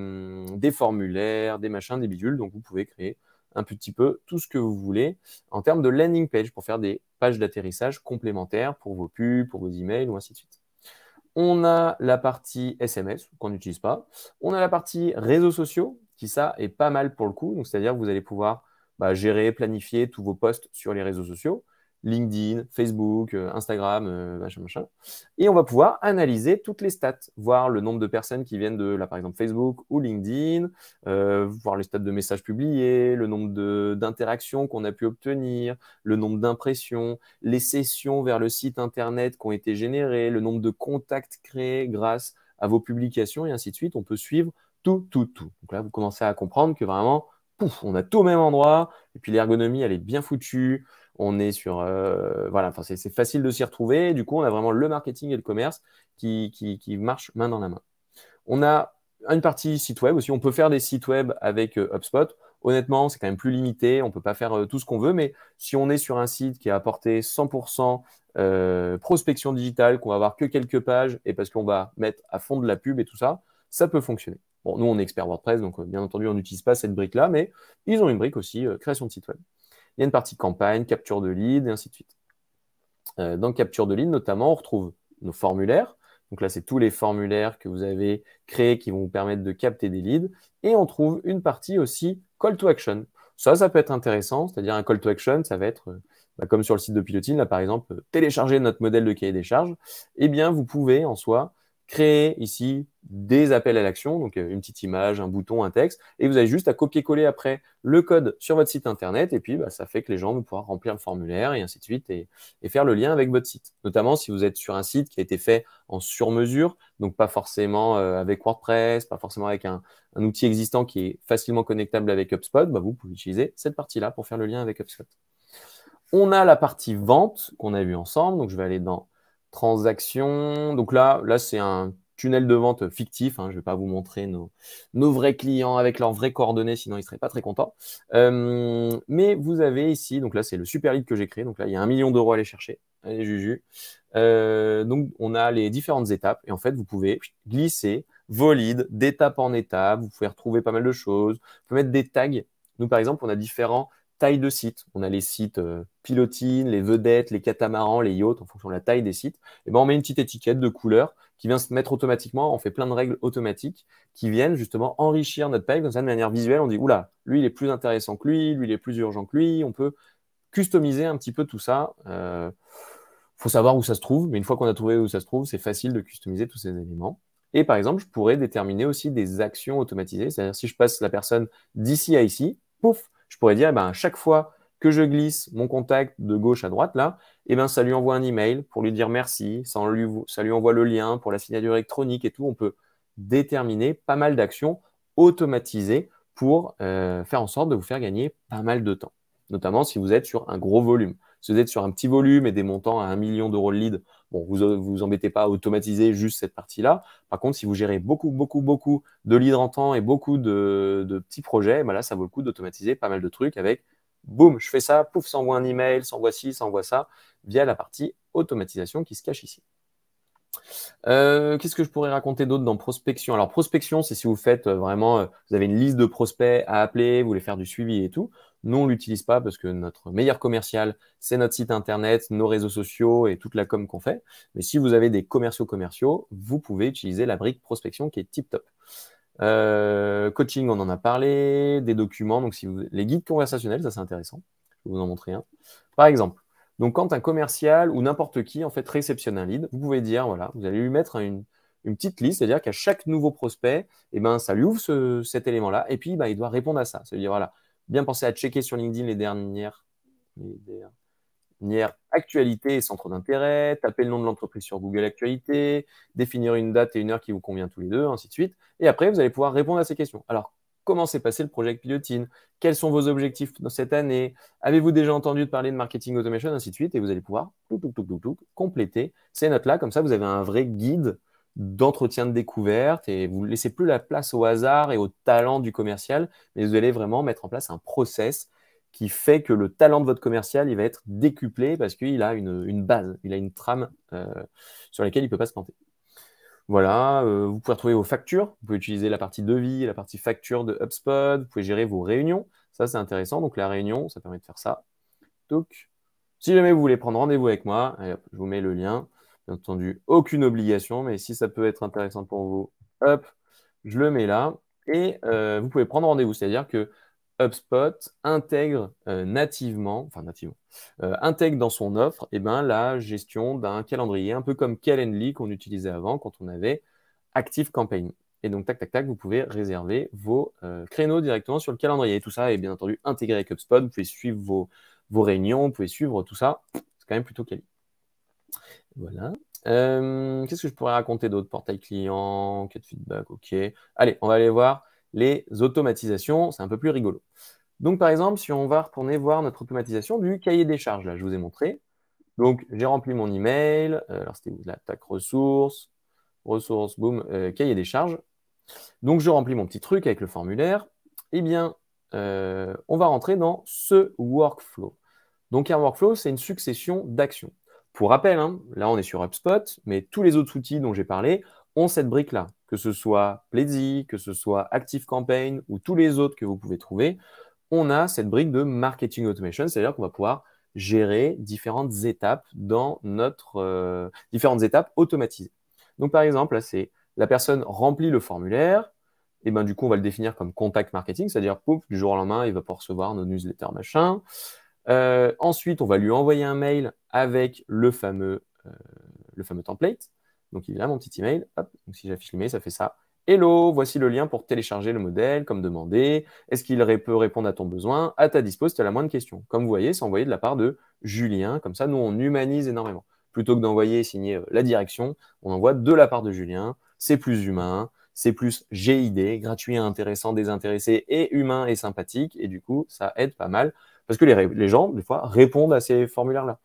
formulaires, des machins, des bidules. Donc, vous pouvez créer un petit peu tout ce que vous voulez en termes de landing page pour faire des pages d'atterrissage complémentaires pour vos pubs, pour vos emails ou ainsi de suite. On a la partie SMS qu'on n'utilise pas. On a la partie réseaux sociaux qui, ça, est pas mal pour le coup. Donc, c'est-à-dire que vous allez pouvoir gérer, planifier tous vos posts sur les réseaux sociaux. LinkedIn, Facebook, Instagram, machin, machin. Et on va pouvoir analyser toutes les stats, voir le nombre de personnes qui viennent de, là, par exemple, Facebook ou LinkedIn, voir les stats de messages publiés, le nombre d'interactions qu'on a pu obtenir, le nombre d'impressions, les sessions vers le site Internet qui ont été générées, le nombre de contacts créés grâce à vos publications et ainsi de suite. On peut suivre tout, tout, tout. Donc là, vous commencez à comprendre que vraiment, pouf, on a tout au même endroit. Et puis l'ergonomie, elle est bien foutue. On est sur, voilà, enfin, c'est facile de s'y retrouver. Du coup, on a vraiment le marketing et le commerce qui marchent main dans la main. On a une partie site web aussi. On peut faire des sites web avec HubSpot. Honnêtement, c'est quand même plus limité. On ne peut pas faire tout ce qu'on veut. Mais si on est sur un site qui a apporté 100% prospection digitale, qu'on va avoir que quelques pages et parce qu'on va mettre à fond de la pub et tout ça, ça peut fonctionner. Bon, nous, on est expert WordPress, donc bien entendu, on n'utilise pas cette brique-là, mais ils ont une brique aussi, création de site web. Il y a une partie campagne, capture de lead et ainsi de suite. Dans capture de lead, notamment, on retrouve nos formulaires. Donc là, c'est tous les formulaires que vous avez créés qui vont vous permettre de capter des leads. Et on trouve une partie aussi call to action. Ça peut être intéressant. C'est-à-dire un call to action, ça va être, comme sur le site de Pilotine, là par exemple, télécharger notre modèle de cahier des charges. Eh bien, vous pouvez en soi créer ici des appels à l'action, donc une petite image, un bouton, un texte, et vous avez juste à copier-coller après le code sur votre site internet, et puis ça fait que les gens vont pouvoir remplir le formulaire et ainsi de suite, et faire le lien avec votre site. Notamment si vous êtes sur un site qui a été fait en sur-mesure, donc pas forcément avec WordPress, pas forcément avec un outil existant qui est facilement connectable avec HubSpot, vous pouvez utiliser cette partie-là pour faire le lien avec HubSpot. On a la partie vente qu'on a vue ensemble, donc je vais aller dans transactions. Donc là c'est un tunnel de vente fictif. Je ne vais pas vous montrer nos vrais clients avec leurs vraies coordonnées, sinon ils ne seraient pas très contents. Mais vous avez ici, donc là, c'est le super lead que j'ai créé. Donc là, il y a 1 million d'euros à aller chercher. Allez, Juju. Donc, on a les différentes étapes. Et en fait, vous pouvez glisser vos leads d'étape en étape. Vous pouvez retrouver pas mal de choses. Vous pouvez mettre des tags. Nous, par exemple, on a différents tailles de sites. On a les sites Pilotine, les vedettes, les catamarans, les yachts, en fonction de la taille des sites. Et ben, on met une petite étiquette de couleur qui vient se mettre automatiquement. On fait plein de règles automatiques qui viennent justement enrichir notre page. Comme ça, de manière visuelle, on dit, oula, lui, il est plus intéressant que lui, il est plus urgent que lui. On peut customiser un petit peu tout ça. Faut savoir où ça se trouve, mais une fois qu'on a trouvé où ça se trouve, c'est facile de customiser tous ces éléments. Et par exemple, je pourrais déterminer aussi des actions automatisées. C'est-à-dire, si je passe la personne d'ici à ici, pouf, je pourrais dire, à chaque fois que je glisse mon contact de gauche à droite, là, ça lui envoie un email pour lui dire merci, ça lui envoie le lien pour la signature électronique et tout. On peut déterminer pas mal d'actions automatisées pour faire en sorte de vous faire gagner pas mal de temps, notamment si vous êtes sur un gros volume. Si vous êtes sur un petit volume et des montants à 1 million d'euros de lead, bon, vous embêtez pas à automatiser juste cette partie-là. Par contre, si vous gérez beaucoup, beaucoup, beaucoup de leads rentrants et beaucoup de petits projets, là, ça vaut le coup d'automatiser pas mal de trucs avec boum, je fais ça, pouf, ça envoie un email, ça envoie ci, ça envoie ça, via la partie automatisation qui se cache ici. Qu'est-ce que je pourrais raconter d'autre dans prospection? Alors, prospection, c'est si vous faites vraiment, vous avez une liste de prospects à appeler, vous voulez faire du suivi et tout. Nous, on ne l'utilise pas parce que notre meilleur commercial, c'est notre site internet, nos réseaux sociaux et toute la com qu'on fait. Mais si vous avez des commerciaux, vous pouvez utiliser la brique prospection qui est tip top. Coaching, on en a parlé, des documents, donc les guides conversationnels, ça c'est intéressant. Je vais vous en montrer un. Par exemple, donc quand un commercial ou n'importe qui en fait réceptionne un lead, vous pouvez dire, voilà, vous allez lui mettre une petite liste, c'est-à-dire qu'à chaque nouveau prospect, ça lui ouvre cet élément-là, et puis il doit répondre à ça. Ça veut dire, voilà, bien penser à checker sur LinkedIn les dernières actualités et centres d'intérêt, taper le nom de l'entreprise sur Google Actualités, définir une date et une heure qui vous convient tous les deux, ainsi de suite. Et après, vous allez pouvoir répondre à ces questions. Alors, comment s'est passé le projet Pilotine? Quels sont vos objectifs dans cette année? Avez-vous déjà entendu parler de marketing automation, ainsi de suite? Et vous allez pouvoir compléter ces notes-là. Comme ça, vous avez un vrai guide d'entretien de découverte et vous ne laissez plus la place au hasard et au talent du commercial, mais vous allez vraiment mettre en place un process qui fait que le talent de votre commercial, il va être décuplé parce qu'il a une base, il a une trame sur laquelle il ne peut pas se planter. Voilà, vous pouvez retrouver vos factures, vous pouvez utiliser la partie devis, la partie facture de HubSpot, vous pouvez gérer vos réunions, ça c'est intéressant. Donc la réunion, ça permet de faire ça. Donc, si jamais vous voulez prendre rendez-vous avec moi, allez, hop, je vous mets le lien. Bien entendu, aucune obligation, mais si ça peut être intéressant pour vous, hop, je le mets là. Et vous pouvez prendre rendez-vous, c'est-à-dire que HubSpot intègre intègre dans son offre la gestion d'un calendrier, un peu comme Calendly qu'on utilisait avant quand on avait ActiveCampaign. Et donc, tac, tac, tac, vous pouvez réserver vos créneaux directement sur le calendrier. Tout ça est bien entendu intégré avec HubSpot. Vous pouvez suivre vos réunions, vous pouvez suivre tout ça. C'est quand même plutôt quali. Voilà. Qu'est-ce que je pourrais raconter d'autre? Portail client, quête feedback, ok. Allez, on va aller voir les automatisations. C'est un peu plus rigolo. Donc, par exemple, si on va retourner voir notre automatisation du cahier des charges, là, je vous ai montré. Donc, j'ai rempli mon email. Alors, c'était où là? Tac, ressources, boum, cahier des charges. Donc, je remplis mon petit truc avec le formulaire. Eh bien, on va rentrer dans ce workflow. Donc, un workflow, c'est une succession d'actions. Pour rappel, hein, là, on est sur HubSpot, mais tous les autres outils dont j'ai parlé ont cette brique-là. Que ce soit Pledzi, que ce soit ActiveCampaign ou tous les autres que vous pouvez trouver, on a cette brique de marketing automation, c'est-à-dire qu'on va pouvoir gérer différentes étapes dans notre différentes étapes automatisées. Donc, par exemple, là, c'est la personne remplit le formulaire, et ben du coup, on va le définir comme contact marketing, c'est-à-dire, pouf, du jour au lendemain, il va pouvoir recevoir nos newsletters, machin. Ensuite, on va lui envoyer un mail avec le fameux template. Donc, il a mon petit email. Hop, donc, si j'affiche l'email, ça fait ça. Hello, voici le lien pour télécharger le modèle, comme demandé. Est-ce qu'il peut répondre à ton besoin? À ta dispo, si tu as la moindre question. Comme vous voyez, c'est envoyé de la part de Julien. Comme ça, nous, on humanise énormément. Plutôt que d'envoyer et signer la direction, on envoie de la part de Julien. C'est plus humain, c'est plus GID, gratuit, intéressant, désintéressé et humain et sympathique. Et du coup, ça aide pas mal parce que les gens, des fois, répondent à ces formulaires-là.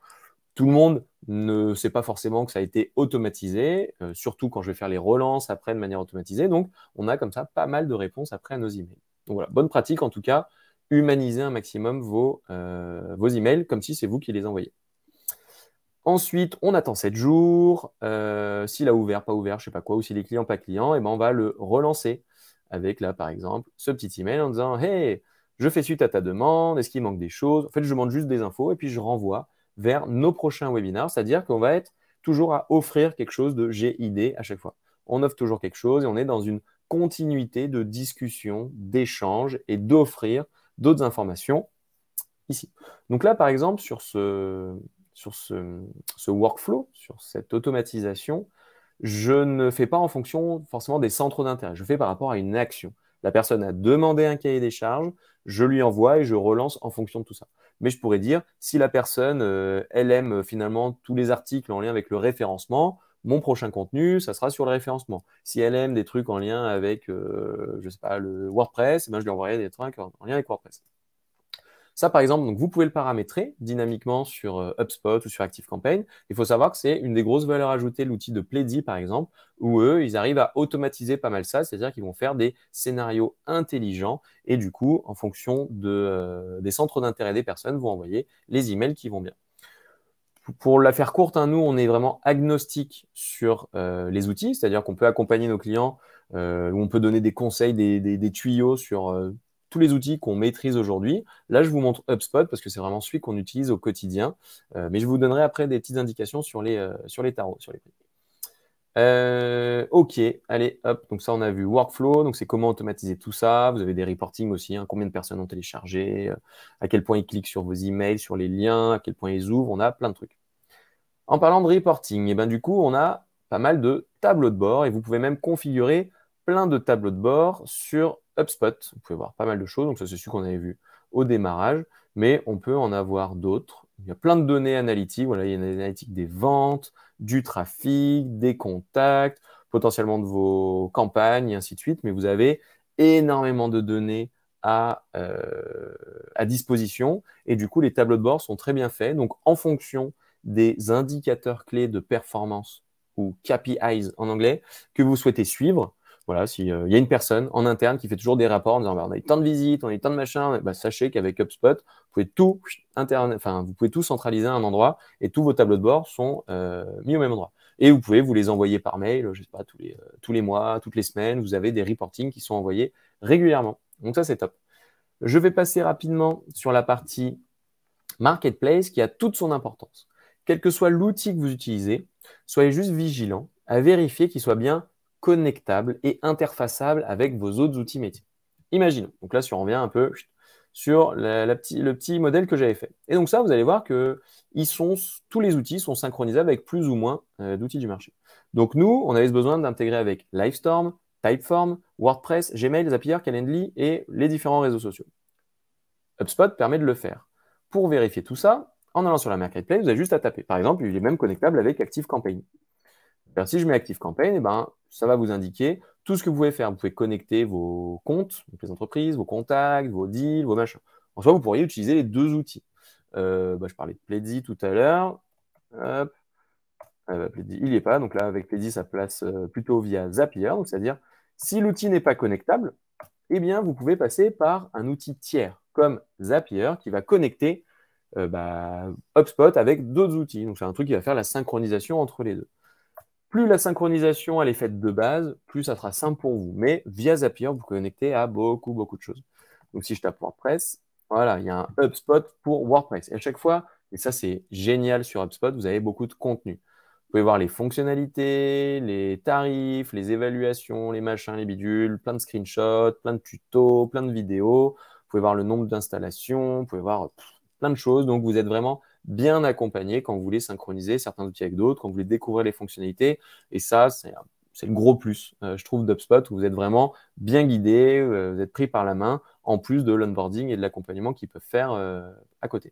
Tout le monde ne sait pas forcément que ça a été automatisé, surtout quand je vais faire les relances après de manière automatisée. Donc, on a comme ça pas mal de réponses après à nos emails. Donc voilà, bonne pratique en tout cas, humanisez un maximum vos emails comme si c'est vous qui les envoyez. Ensuite, on attend 7 jours. S'il a ouvert, pas ouvert, je sais pas quoi, ou s'il est client, pas client, et ben on va le relancer avec là, par exemple, ce petit email en disant Hey, je fais suite à ta demande, est-ce qu'il manque des choses? En fait, je demande juste des infos et puis je renvoie vers nos prochains webinars, c'est-à-dire qu'on va être toujours à offrir quelque chose de GID à chaque fois. On offre toujours quelque chose et on est dans une continuité de discussion, d'échange et d'offrir d'autres informations ici. Donc là, par exemple, sur ce workflow, sur cette automatisation, je ne fais pas en fonction forcément des centres d'intérêt. Je fais par rapport à une action. La personne a demandé un cahier des charges, je lui envoie et je relance en fonction de tout ça. Mais je pourrais dire, si la personne, elle aime finalement tous les articles en lien avec le référencement, mon prochain contenu, ça sera sur le référencement. Si elle aime des trucs en lien avec, je sais pas, le WordPress, eh ben, je lui envoierai des trucs en lien avec WordPress. Ça, par exemple, donc vous pouvez le paramétrer dynamiquement sur HubSpot ou sur ActiveCampaign. Il faut savoir que c'est une des grosses valeurs ajoutées de l'outil de Pledzi, par exemple, où eux, ils arrivent à automatiser pas mal ça, c'est-à-dire qu'ils vont faire des scénarios intelligents et du coup, en fonction des centres d'intérêt des personnes, vont envoyer les emails qui vont bien. Pour la faire courte, hein, nous, on est vraiment agnostique sur les outils, c'est-à-dire qu'on peut accompagner nos clients, où on peut donner des conseils, des tuyaux sur tous les outils qu'on maîtrise aujourd'hui. Là, je vous montre HubSpot parce que c'est vraiment celui qu'on utilise au quotidien, mais je vous donnerai après des petites indications sur les tarots, sur les prix. Ok, allez, hop, donc ça on a vu workflow, donc c'est comment automatiser tout ça. Vous avez des reporting aussi, hein, combien de personnes ont téléchargé, à quel point ils cliquent sur vos emails, sur les liens, à quel point ils ouvrent, on a plein de trucs. En parlant de reporting, et ben du coup on a pas mal de tableaux de bord et vous pouvez même configurer plein de tableaux de bord sur HubSpot. Vous pouvez voir pas mal de choses, donc ça c'est celui qu'on avait vu au démarrage, mais on peut en avoir d'autres. Il y a plein de données analytiques, voilà, il y a une analytique des ventes, du trafic, des contacts, potentiellement de vos campagnes, et ainsi de suite, mais vous avez énormément de données à disposition, et du coup, les tableaux de bord sont très bien faits, donc en fonction des indicateurs clés de performance, ou KPIs en anglais, que vous souhaitez suivre. Voilà, s'il y a une personne en interne qui fait toujours des rapports en disant bah, on a eu tant de visites, on a eu tant de machins, bah, sachez qu'avec HubSpot, vous pouvez tout centraliser à un endroit et tous vos tableaux de bord sont mis au même endroit. Et vous pouvez vous les envoyer par mail, je sais pas, tous les mois, toutes les semaines, vous avez des reportings qui sont envoyés régulièrement. Donc ça, c'est top. Je vais passer rapidement sur la partie Marketplace qui a toute son importance. Quel que soit l'outil que vous utilisez, soyez juste vigilant à vérifier qu'il soit bien connectable et interfaçable avec vos autres outils métiers. Imaginons, donc là, si on revient un peu sur le petit modèle que j'avais fait. Et donc ça, vous allez voir que tous les outils sont synchronisables avec plus ou moins d'outils du marché. Donc nous, on avait besoin d'intégrer avec Livestorm, Typeform, WordPress, Gmail, Zapier, Calendly et les différents réseaux sociaux. HubSpot permet de le faire. Pour vérifier tout ça, en allant sur la marketplace, vous avez juste à taper. Par exemple, il est même connectable avec ActiveCampaign. Alors, si je mets ActiveCampaign, eh ben, ça va vous indiquer tout ce que vous pouvez faire. Vous pouvez connecter vos comptes, donc les entreprises, vos contacts, vos deals, vos machins. En soi, vous pourriez utiliser les deux outils. Je parlais de Pledzi tout à l'heure. Hop. Pledzi, il n'y est pas. Donc là, avec Pledzi, ça place plutôt via Zapier. Donc, c'est-à-dire, si l'outil n'est pas connectable, eh bien, vous pouvez passer par un outil tiers, comme Zapier, qui va connecter HubSpot avec d'autres outils. Donc, c'est un truc qui va faire la synchronisation entre les deux. Plus la synchronisation elle est faite de base, plus ça sera simple pour vous. Mais via Zapier, vous connectez à beaucoup, beaucoup de choses. Donc, si je tape WordPress, voilà, il y a un HubSpot pour WordPress. Et à chaque fois, et ça, c'est génial sur HubSpot, vous avez beaucoup de contenu. Vous pouvez voir les fonctionnalités, les tarifs, les évaluations, les machins, les bidules, plein de screenshots, plein de tutos, plein de vidéos. Vous pouvez voir le nombre d'installations, vous pouvez voir plein de choses. Donc, vous êtes vraiment bien accompagné quand vous voulez synchroniser certains outils avec d'autres, quand vous voulez découvrir les fonctionnalités. Et ça, c'est le gros plus, je trouve, d'HubSpot, où vous êtes vraiment bien guidé, vous êtes pris par la main, en plus de l'onboarding et de l'accompagnement qu'ils peuvent faire à côté.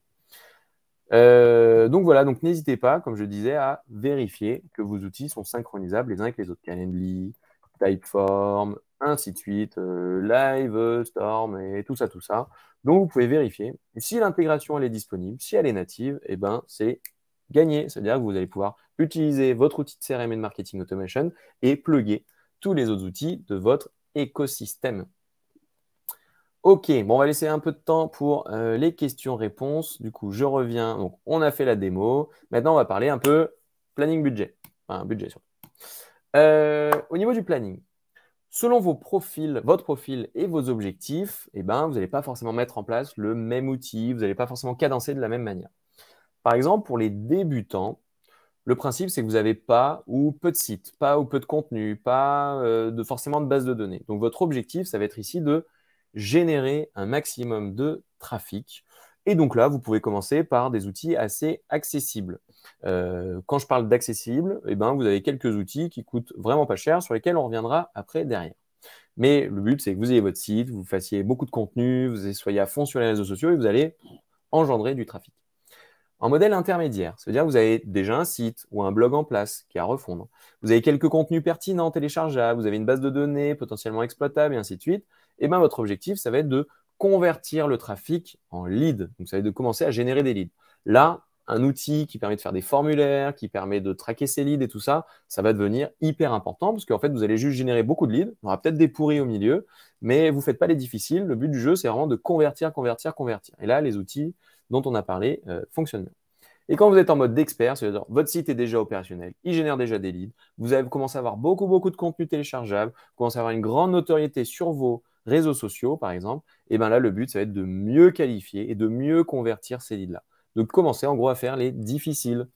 Donc voilà, donc n'hésitez pas, comme je disais, à vérifier que vos outils sont synchronisables les uns avec les autres. Calendly, Typeform, ainsi de suite, Livestorm et tout ça, tout ça. Donc vous pouvez vérifier. Et si l'intégration elle est disponible, si elle est native, eh ben, c'est gagné. C'est-à-dire que vous allez pouvoir utiliser votre outil de CRM et de marketing automation et plugger tous les autres outils de votre écosystème. Ok, bon, on va laisser un peu de temps pour les questions-réponses. Du coup, je reviens. Donc, on a fait la démo. Maintenant, on va parler un peu planning budget. Enfin, budget surtout. Au niveau du planning, selon votre profil et vos objectifs, eh ben, vous n'allez pas forcément mettre en place le même outil. Vous n'allez pas forcément cadencer de la même manière. Par exemple, pour les débutants, le principe, c'est que vous n'avez pas ou peu de sites, pas ou peu de contenu, pas forcément de base de données. Donc, votre objectif, ça va être ici de générer un maximum de trafic. Et donc là, vous pouvez commencer par des outils assez accessibles. Quand je parle d'accessible, eh ben, vous avez quelques outils qui coûtent vraiment pas cher, sur lesquels on reviendra après derrière. Mais le but, c'est que vous ayez votre site, vous fassiez beaucoup de contenu, vous soyez à fond sur les réseaux sociaux et vous allez engendrer du trafic. En modèle intermédiaire, c'est-à-dire que vous avez déjà un site ou un blog en place qui est à refondre. Vous avez quelques contenus pertinents téléchargeables, vous avez une base de données potentiellement exploitable et ainsi de suite. Et bien, votre objectif, ça va être de convertir le trafic en lead. Donc, ça va être de commencer à générer des leads. Là, un outil qui permet de faire des formulaires, qui permet de traquer ses leads et tout ça, ça va devenir hyper important parce qu'en fait, vous allez juste générer beaucoup de leads. Il y aura peut-être des pourris au milieu, mais vous ne faites pas les difficiles. Le but du jeu, c'est vraiment de convertir, convertir, convertir. Et là, les outils dont on a parlé fonctionnent bien. Et quand vous êtes en mode d'expert, c'est-à-dire votre site est déjà opérationnel, il génère déjà des leads, vous avez commencé à avoir beaucoup, beaucoup de contenu téléchargeable, vous commencez à avoir une grande notoriété sur vos réseaux sociaux, par exemple, et bien là, le but, ça va être de mieux qualifier et de mieux convertir ces leads-là. Donc, commencer en gros à faire les difficiles.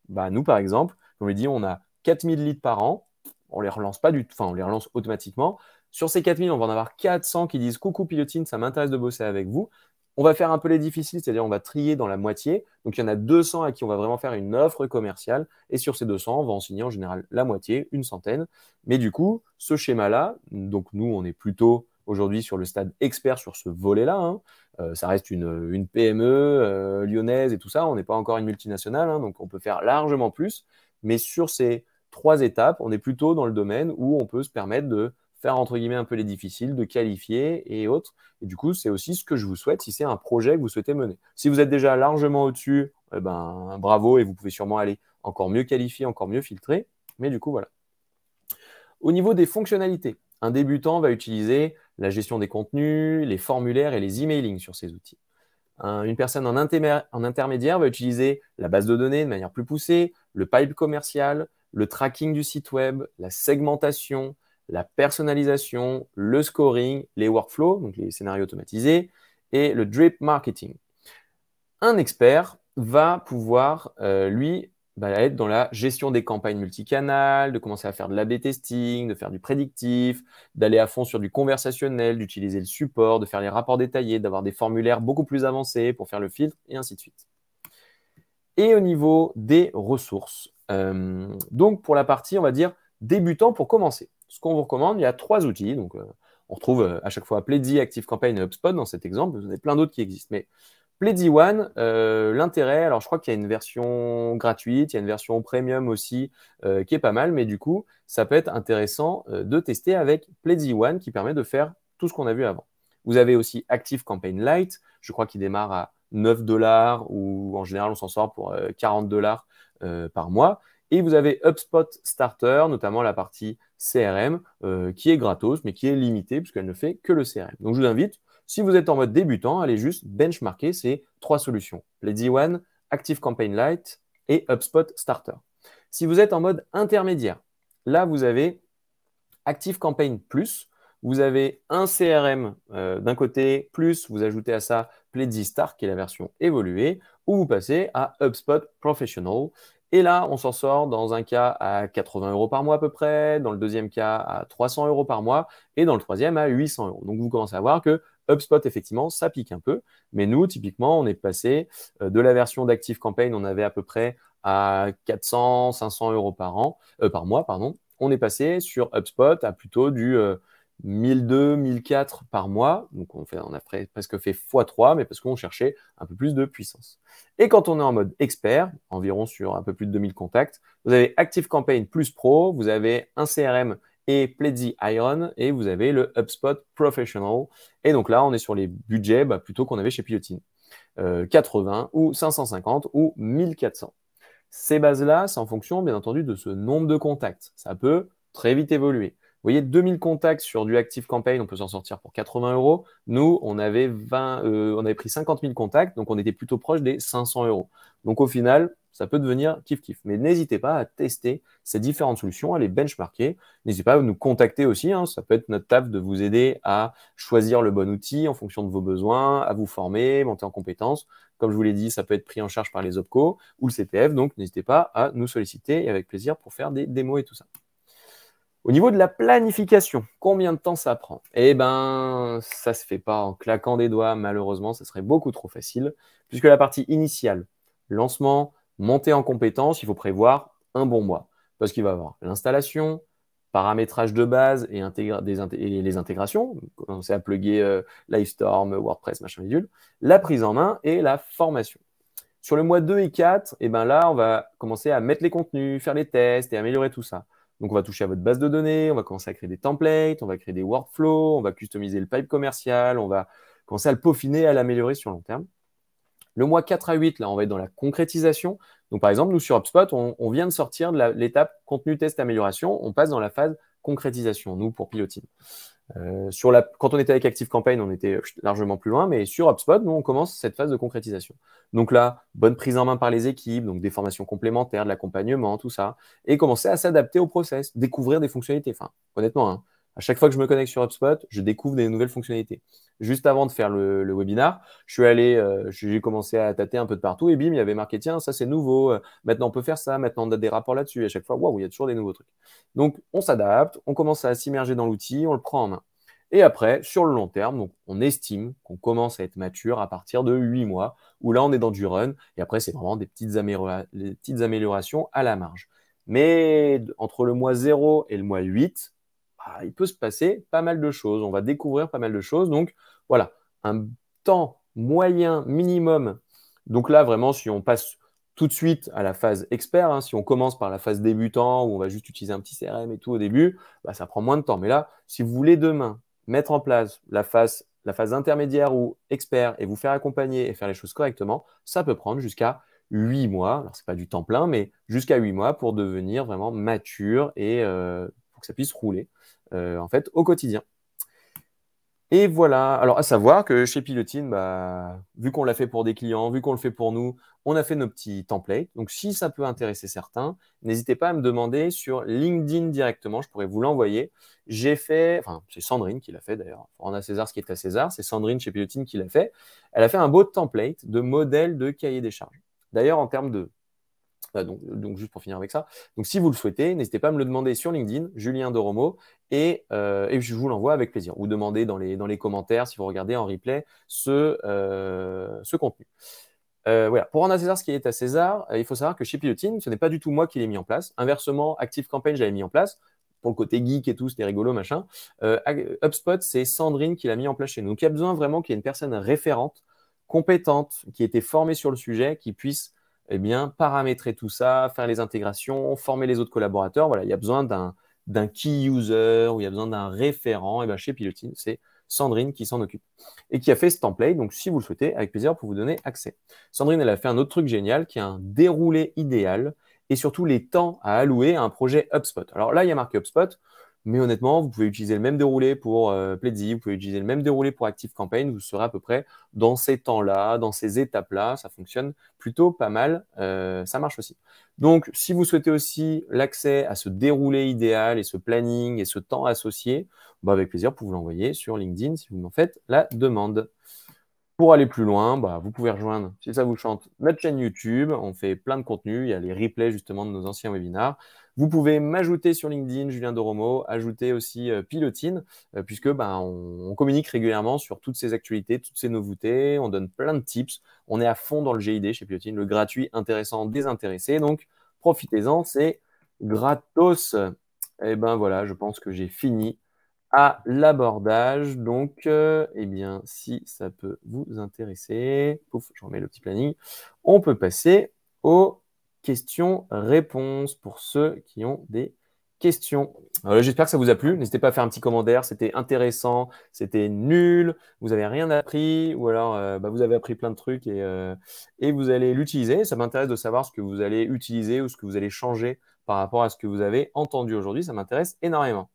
Nous, par exemple, comme je l'ai dit, on a 4000 leads par an, on les relance pas on les relance automatiquement. Sur ces 4000, on va en avoir 400 qui disent « Coucou Pilotine, ça m'intéresse de bosser avec vous ». On va faire un peu les difficiles, c'est-à-dire on va trier dans la moitié. Donc, il y en a 200 à qui on va vraiment faire une offre commerciale. Et sur ces 200, on va en signer en général la moitié, une centaine. Mais du coup, ce schéma-là, donc nous, on est plutôt aujourd'hui sur le stade expert sur ce volet-là. Hein. Ça reste une PME lyonnaise et tout ça. On n'est pas encore une multinationale, hein, donc on peut faire largement plus. Mais sur ces 3 étapes, on est plutôt dans le domaine où on peut se permettre de faire entre guillemets un peu les difficiles, de qualifier et autres. Et du coup, c'est aussi ce que je vous souhaite si c'est un projet que vous souhaitez mener. Si vous êtes déjà largement au-dessus, bravo, et vous pouvez sûrement aller encore mieux qualifier, encore mieux filtrer. Mais du coup, voilà. Au niveau des fonctionnalités, un débutant va utiliser la gestion des contenus, les formulaires et les emailing sur ces outils. Une personne en intermédiaire va utiliser la base de données de manière plus poussée, le pipe commercial, le tracking du site web, la segmentation, la personnalisation, le scoring, les workflows, donc les scénarios automatisés, et le drip marketing. Un expert va pouvoir, lui, être dans la gestion des campagnes multicanales, de commencer à faire de l'A/B testing, de faire du prédictif, d'aller à fond sur du conversationnel, d'utiliser le support, de faire les rapports détaillés, d'avoir des formulaires beaucoup plus avancés pour faire le filtre, et ainsi de suite. Et au niveau des ressources, donc pour la partie, on va dire, débutant pour commencer. Ce qu'on vous recommande, il y a 3 outils. Donc, on retrouve à chaque fois Pledzi, ActiveCampaign et HubSpot dans cet exemple. Vous en avez plein d'autres qui existent. Mais Pledzi One, l'intérêt, alors je crois qu'il y a une version gratuite, il y a une version premium aussi qui est pas mal, mais du coup, ça peut être intéressant de tester avec Pledzi One qui permet de faire tout ce qu'on a vu avant. Vous avez aussi ActiveCampaign Lite, je crois qu'il démarre à 9 dollars ou en général, on s'en sort pour 40 dollars par mois. Et vous avez HubSpot Starter, notamment la partie CRM, qui est gratos, mais qui est limitée puisqu'elle ne fait que le CRM. Donc, je vous invite, si vous êtes en mode débutant, allez juste benchmarker ces 3 solutions. Pledzi One, ActiveCampaign Lite et HubSpot Starter. Si vous êtes en mode intermédiaire, là, vous avez ActiveCampaign Plus. Vous avez un CRM d'un côté, plus vous ajoutez à ça Pledzi Star, qui est la version évoluée, ou vous passez à HubSpot Professional. Et là, on s'en sort dans un cas à 80 € par mois à peu près, dans le deuxième cas à 300 € par mois, et dans le troisième à 800 €. Donc, vous commencez à voir que HubSpot, effectivement, ça pique un peu. Mais nous, typiquement, on est passé de la version d'ActiveCampaign, on avait à peu près à 400, 500 € par mois, pardon. On est passé sur HubSpot à plutôt du 1200, 1004 par mois. Donc, on a presque fait x3, mais parce qu'on cherchait un peu plus de puissance. Et quand on est en mode expert, environ sur un peu plus de 2000 contacts, vous avez ActiveCampaign Plus Pro, vous avez un CRM et Pledzi Iron, et vous avez le HubSpot Professional. Et donc là, on est sur les budgets plutôt qu'on avait chez Pilotine. 80 ou 550 ou 1400. Ces bases-là, c'est en fonction, bien entendu, de ce nombre de contacts. Ça peut très vite évoluer. Vous voyez, 2000 contacts sur du ActiveCampaign, on peut s'en sortir pour 80 €. Nous, on avait pris 50 000 contacts, donc on était plutôt proche des 500 €. Donc au final, ça peut devenir kiff-kiff. Mais n'hésitez pas à tester ces différentes solutions, à les benchmarker. N'hésitez pas à nous contacter aussi. Ça peut être notre taf de vous aider à choisir le bon outil en fonction de vos besoins, à vous former, monter en compétences. Comme je vous l'ai dit, ça peut être pris en charge par les OPCO ou le CPF. Donc n'hésitez pas à nous solliciter et avec plaisir pour faire des démos et tout ça. Au niveau de la planification, combien de temps ça prend? Eh bien, ça ne se fait pas en claquant des doigts, malheureusement, ça serait beaucoup trop facile, puisque la partie initiale, lancement, montée en compétences, il faut prévoir un bon mois, parce qu'il va y avoir l'installation, paramétrage de base et les intégrations, commencer à plugger Livestorm, WordPress, machin bidule, la prise en main et la formation. Sur le mois 2 et 4, eh ben là, on va commencer à mettre les contenus, faire les tests et améliorer tout ça. Donc, on va toucher à votre base de données, on va commencer à créer des templates, on va créer des workflows, on va customiser le pipe commercial, on va commencer à le peaufiner et à l'améliorer sur le long terme. Le mois 4 à 8, là, on va être dans la concrétisation. Donc, par exemple, nous, sur HubSpot, on vient de sortir de l'étape contenu, test, amélioration. On passe dans la phase concrétisation, nous, pour Pilotine. Quand on était avec ActiveCampaign, on était largement plus loin, mais sur HubSpot, nous, on commence cette phase de concrétisation. Donc là, bonne prise en main par les équipes, donc des formations complémentaires, de l'accompagnement, tout ça, et commencer à s'adapter au process, découvrir des fonctionnalités. Enfin, honnêtement, à chaque fois que je me connecte sur HubSpot, je découvre des nouvelles fonctionnalités. Juste avant de faire le webinar, j'ai commencé à tâter un peu de partout et bim, il y avait marqué, tiens, ça c'est nouveau, maintenant on peut faire ça, maintenant on a des rapports là-dessus. Et à chaque fois, waouh, il y a toujours des nouveaux trucs. Donc, on s'adapte, on commence à s'immerger dans l'outil, on le prend en main. Et après, sur le long terme, donc, on estime qu'on commence à être mature à partir de 8 mois, où là, on est dans du run. Et après, c'est vraiment des petites améliorations à la marge. Mais entre le mois 0 et le mois 8, il peut se passer pas mal de choses. On va découvrir pas mal de choses. Donc, voilà, un temps moyen minimum. Donc là, vraiment, si on passe tout de suite à la phase expert, si on commence par la phase débutant où on va juste utiliser un petit CRM et tout au début, ça prend moins de temps. Mais là, si vous voulez demain mettre en place la phase intermédiaire ou expert et vous faire accompagner et faire les choses correctement, ça peut prendre jusqu'à 8 mois. Alors, ce n'est pas du temps plein, mais jusqu'à 8 mois pour devenir vraiment mature et pour que ça puisse rouler en fait au quotidien. Et voilà. Alors, à savoir que chez Pilotine, vu qu'on l'a fait pour des clients, vu qu'on le fait pour nous, on a fait nos petits templates. Donc, si ça peut intéresser certains, n'hésitez pas à me demander sur LinkedIn directement. Je pourrais vous l'envoyer. C'est Sandrine qui l'a fait d'ailleurs. On a César ce qui est à César. C'est Sandrine chez Pilotine qui l'a fait. Elle a fait un beau template de modèle de cahier des charges. D'ailleurs, en termes de Donc, juste pour finir avec ça. Donc, si vous le souhaitez, n'hésitez pas à me le demander sur LinkedIn, Julien Doromo, et je vous l'envoie avec plaisir. Ou demandez dans les commentaires, si vous regardez en replay, ce contenu. Voilà. Pour rendre à César ce qui est à César, il faut savoir que chez Pilotine, ce n'est pas du tout moi qui l'ai mis en place. Inversement, ActiveCampaign, j'avais mis en place. Pour le côté geek et tout, c'était rigolo, machin. HubSpot, c'est Sandrine qui l'a mis en place chez nous. Donc, il y a besoin vraiment qu'il y ait une personne référente, compétente, qui ait été formée sur le sujet, qui puisse paramétrer tout ça, faire les intégrations, former les autres collaborateurs. Voilà, il y a besoin d'un key user ou il y a besoin d'un référent. Et chez Pilotine, c'est Sandrine qui s'en occupe et qui a fait ce template. Donc, si vous le souhaitez, avec plaisir pour vous donner accès. Sandrine, elle a fait un autre truc génial qui est un déroulé idéal et surtout les temps à allouer à un projet HubSpot. Alors là, il y a marqué HubSpot, mais honnêtement, vous pouvez utiliser le même déroulé pour Pledzi, vous pouvez utiliser le même déroulé pour ActiveCampaign, vous serez à peu près dans ces temps-là, dans ces étapes-là, ça fonctionne plutôt pas mal, ça marche aussi. Donc, si vous souhaitez aussi l'accès à ce déroulé idéal et ce planning et ce temps associé, avec plaisir pour vous l'envoyer sur LinkedIn si vous m'en faites la demande. Pour aller plus loin, vous pouvez rejoindre, si ça vous chante, notre chaîne YouTube. On fait plein de contenus. Il y a les replays justement de nos anciens webinars. Vous pouvez m'ajouter sur LinkedIn, Julien Doromo, ajouter aussi Pilotine, puisque on communique régulièrement sur toutes ces actualités, toutes ces nouveautés. On donne plein de tips. On est à fond dans le GID chez Pilotine, le gratuit, intéressant, désintéressé. Donc, profitez-en, c'est gratos. Et voilà, je pense que j'ai fini à l'abordage. Donc, si ça peut vous intéresser, pouf, je remets le petit planning, on peut passer aux questions-réponses pour ceux qui ont des questions. J'espère que ça vous a plu. N'hésitez pas à faire un petit commentaire. C'était intéressant, c'était nul, vous n'avez rien appris, ou alors vous avez appris plein de trucs et vous allez l'utiliser. Ça m'intéresse de savoir ce que vous allez utiliser ou ce que vous allez changer par rapport à ce que vous avez entendu aujourd'hui. Ça m'intéresse énormément.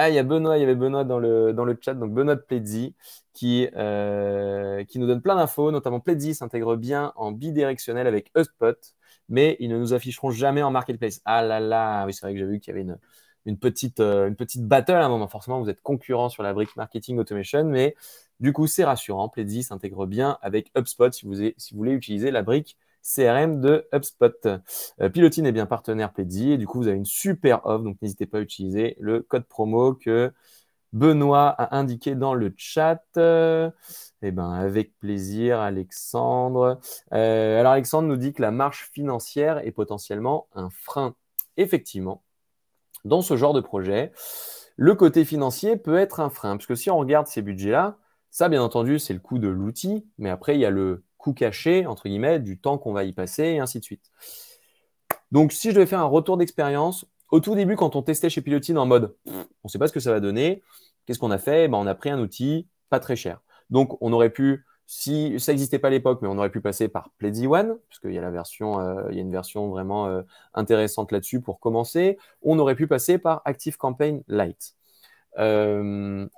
Ah, il y avait Benoît dans le chat, donc Benoît de Pledzi, qui nous donne plein d'infos, notamment Pledzi s'intègre bien en bidirectionnel avec HubSpot, mais ils ne nous afficheront jamais en marketplace. Ah là là, oui, c'est vrai que j'ai vu qu'il y avait une petite battle à un moment. Forcément, vous êtes concurrent sur la brique marketing automation, mais du coup, c'est rassurant. Pledzi s'intègre bien avec HubSpot si vous voulez utiliser la brique CRM de HubSpot. Pilotine est bien partenaire Pledzi et du coup, vous avez une super offre. Donc, n'hésitez pas à utiliser le code promo que Benoît a indiqué dans le chat. Avec plaisir, Alexandre. Alors, Alexandre nous dit que la marge financière est potentiellement un frein. Effectivement, dans ce genre de projet, le côté financier peut être un frein. Parce que si on regarde ces budgets-là, ça, bien entendu, c'est le coût de l'outil. Mais après, il y a le coût caché, entre guillemets, du temps qu'on va y passer et ainsi de suite. Donc, si je devais faire un retour d'expérience, au tout début, quand on testait chez Pilotine en mode on ne sait pas ce que ça va donner, qu'est-ce qu'on a fait? On a pris un outil pas très cher. Donc, on aurait pu, si ça n'existait pas à l'époque, mais on aurait pu passer par Pledzi One, parce qu'il y a il y a une version vraiment intéressante là-dessus pour commencer. On aurait pu passer par ActiveCampaign Lite.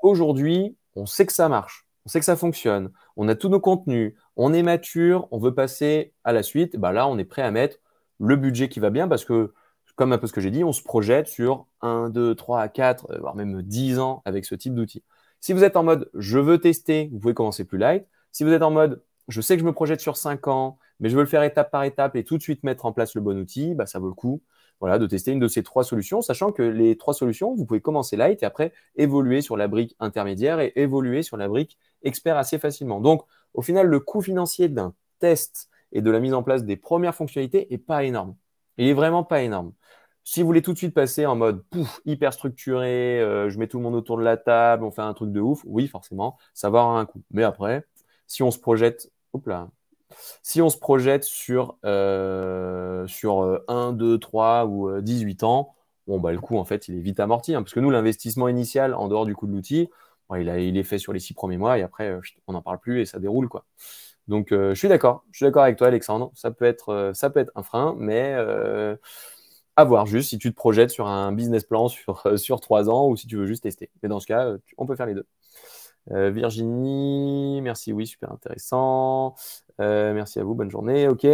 Aujourd'hui, on sait que ça marche, on sait que ça fonctionne, on a tous nos contenus, on est mature, on veut passer à la suite. Là, on est prêt à mettre le budget qui va bien parce que, comme un peu ce que j'ai dit, on se projette sur 1, 2, 3, 4, voire même 10 ans avec ce type d'outil. Si vous êtes en mode je veux tester, vous pouvez commencer plus light. Si vous êtes en mode je sais que je me projette sur 5 ans, mais je veux le faire étape par étape et tout de suite mettre en place le bon outil, ça vaut le coup de tester une de ces 3 solutions, sachant que les 3 solutions, vous pouvez commencer light et après évoluer sur la brique intermédiaire et évoluer sur la brique expert assez facilement. Donc, au final, le coût financier d'un test et de la mise en place des premières fonctionnalités n'est pas énorme. Il n'est vraiment pas énorme. Si vous voulez tout de suite passer en mode hyper structuré, je mets tout le monde autour de la table, on fait un truc de ouf, oui, forcément, ça va avoir un coût. Mais après, si on se projette, sur 1, 2, 3 ou 18 ans, le coût, en fait, il est vite amorti. Parce que nous, l'investissement initial, en dehors du coût de l'outil, il est fait sur les 6 premiers mois et après, on n'en parle plus et ça déroule, quoi. Donc, je suis d'accord. Je suis d'accord avec toi, Alexandre. Ça peut être un frein, mais à voir juste si tu te projettes sur un business plan sur 3 ans ou si tu veux juste tester. Mais dans ce cas, on peut faire les deux. Virginie, merci, oui, super intéressant. Merci à vous, bonne journée. Ok.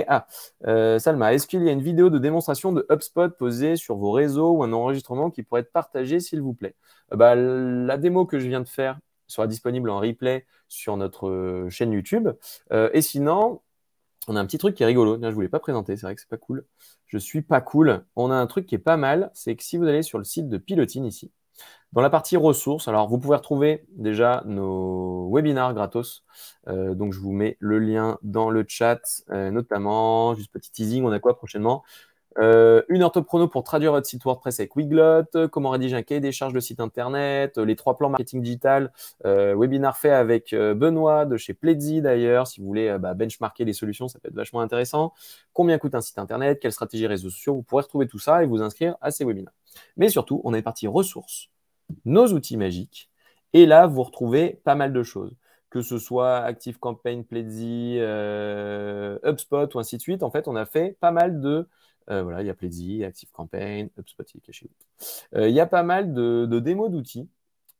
Salma, est-ce qu'il y a une vidéo de démonstration de HubSpot posée sur vos réseaux ou un enregistrement qui pourrait être partagé, s'il vous plaît? La démo que je viens de faire sera disponible en replay sur notre chaîne YouTube. Et sinon, On a un petit truc qui est rigolo. Tiens, je ne vous l'ai pas présenté, c'est vrai que c'est pas cool. Je suis pas cool. On a un truc qui est pas mal, c'est que si vous allez sur le site de Pilotine ici, dans la partie ressources, alors vous pouvez retrouver déjà nos webinars gratos. Donc je vous mets le lien dans le chat, notamment, juste petit teasing, on a quoi prochainement? 1 heure top chrono pour traduire votre site WordPress avec Weglot, comment rédiger un cahier des charges de site internet, les 3 plans marketing digital, webinar fait avec Benoît de chez Pledzi d'ailleurs, si vous voulez benchmarker les solutions, ça peut être vachement intéressant. Combien coûte un site internet, quelle stratégie réseaux sociaux, vous pourrez retrouver tout ça et vous inscrire à ces webinars. Mais surtout, on est parti ressources, nos outils magiques, et là, vous retrouvez pas mal de choses. Que ce soit ActiveCampaign, Pledzi, HubSpot ou ainsi de suite, en fait, on a fait pas mal de voilà, il y a Pledzi, ActiveCampaign, HubSpot, il est caché. Il y a pas mal de démos d'outils,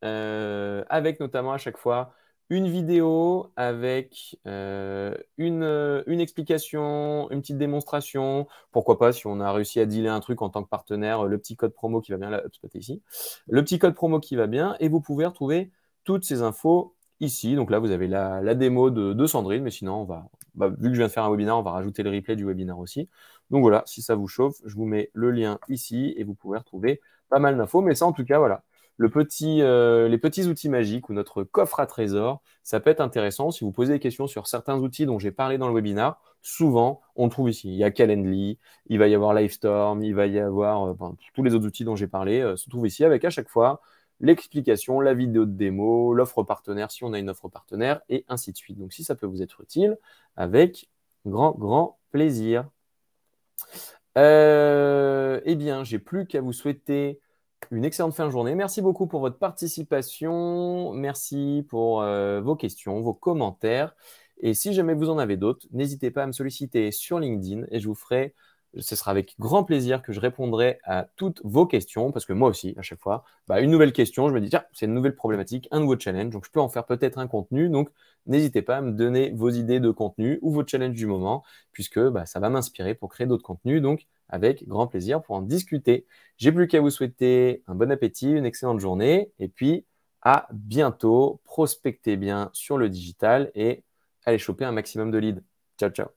avec notamment à chaque fois une vidéo avec une explication, une petite démonstration. Pourquoi pas, si on a réussi à dealer un truc en tant que partenaire, le petit code promo qui va bien, là, HubSpot est ici. Le petit code promo qui va bien, et vous pouvez retrouver toutes ces infos ici. Donc là, vous avez la démo de Sandrine, mais sinon, vu que je viens de faire un webinaire, on va rajouter le replay du webinaire aussi. Donc voilà, si ça vous chauffe, je vous mets le lien ici et vous pouvez retrouver pas mal d'infos. Mais ça, en tout cas, voilà, les petits outils magiques ou notre coffre à trésors, ça peut être intéressant. Si vous posez des questions sur certains outils dont j'ai parlé dans le webinaire, souvent, on le trouve ici. Il y a Calendly, il va y avoir Livestorm, il va y avoir tous les autres outils dont j'ai parlé, se trouvent ici avec à chaque fois l'explication, la vidéo de démo, l'offre partenaire si on a une offre partenaire et ainsi de suite. Donc, si ça peut vous être utile, avec grand plaisir. Eh bien, j'ai plus qu'à vous souhaiter une excellente fin de journée. Merci beaucoup pour votre participation. Merci pour vos questions, vos commentaires. Et si jamais vous en avez d'autres, n'hésitez pas à me solliciter sur LinkedIn et ce sera avec grand plaisir que je répondrai à toutes vos questions parce que moi aussi, à chaque fois, une nouvelle question, je me dis, tiens, c'est une nouvelle problématique, un nouveau challenge, donc je peux en faire peut-être un contenu. Donc, n'hésitez pas à me donner vos idées de contenu ou vos challenges du moment puisque ça va m'inspirer pour créer d'autres contenus. Donc, avec grand plaisir pour en discuter. J'ai plus qu'à vous souhaiter un bon appétit, une excellente journée et puis à bientôt. Prospectez bien sur le digital et allez choper un maximum de leads. Ciao, ciao.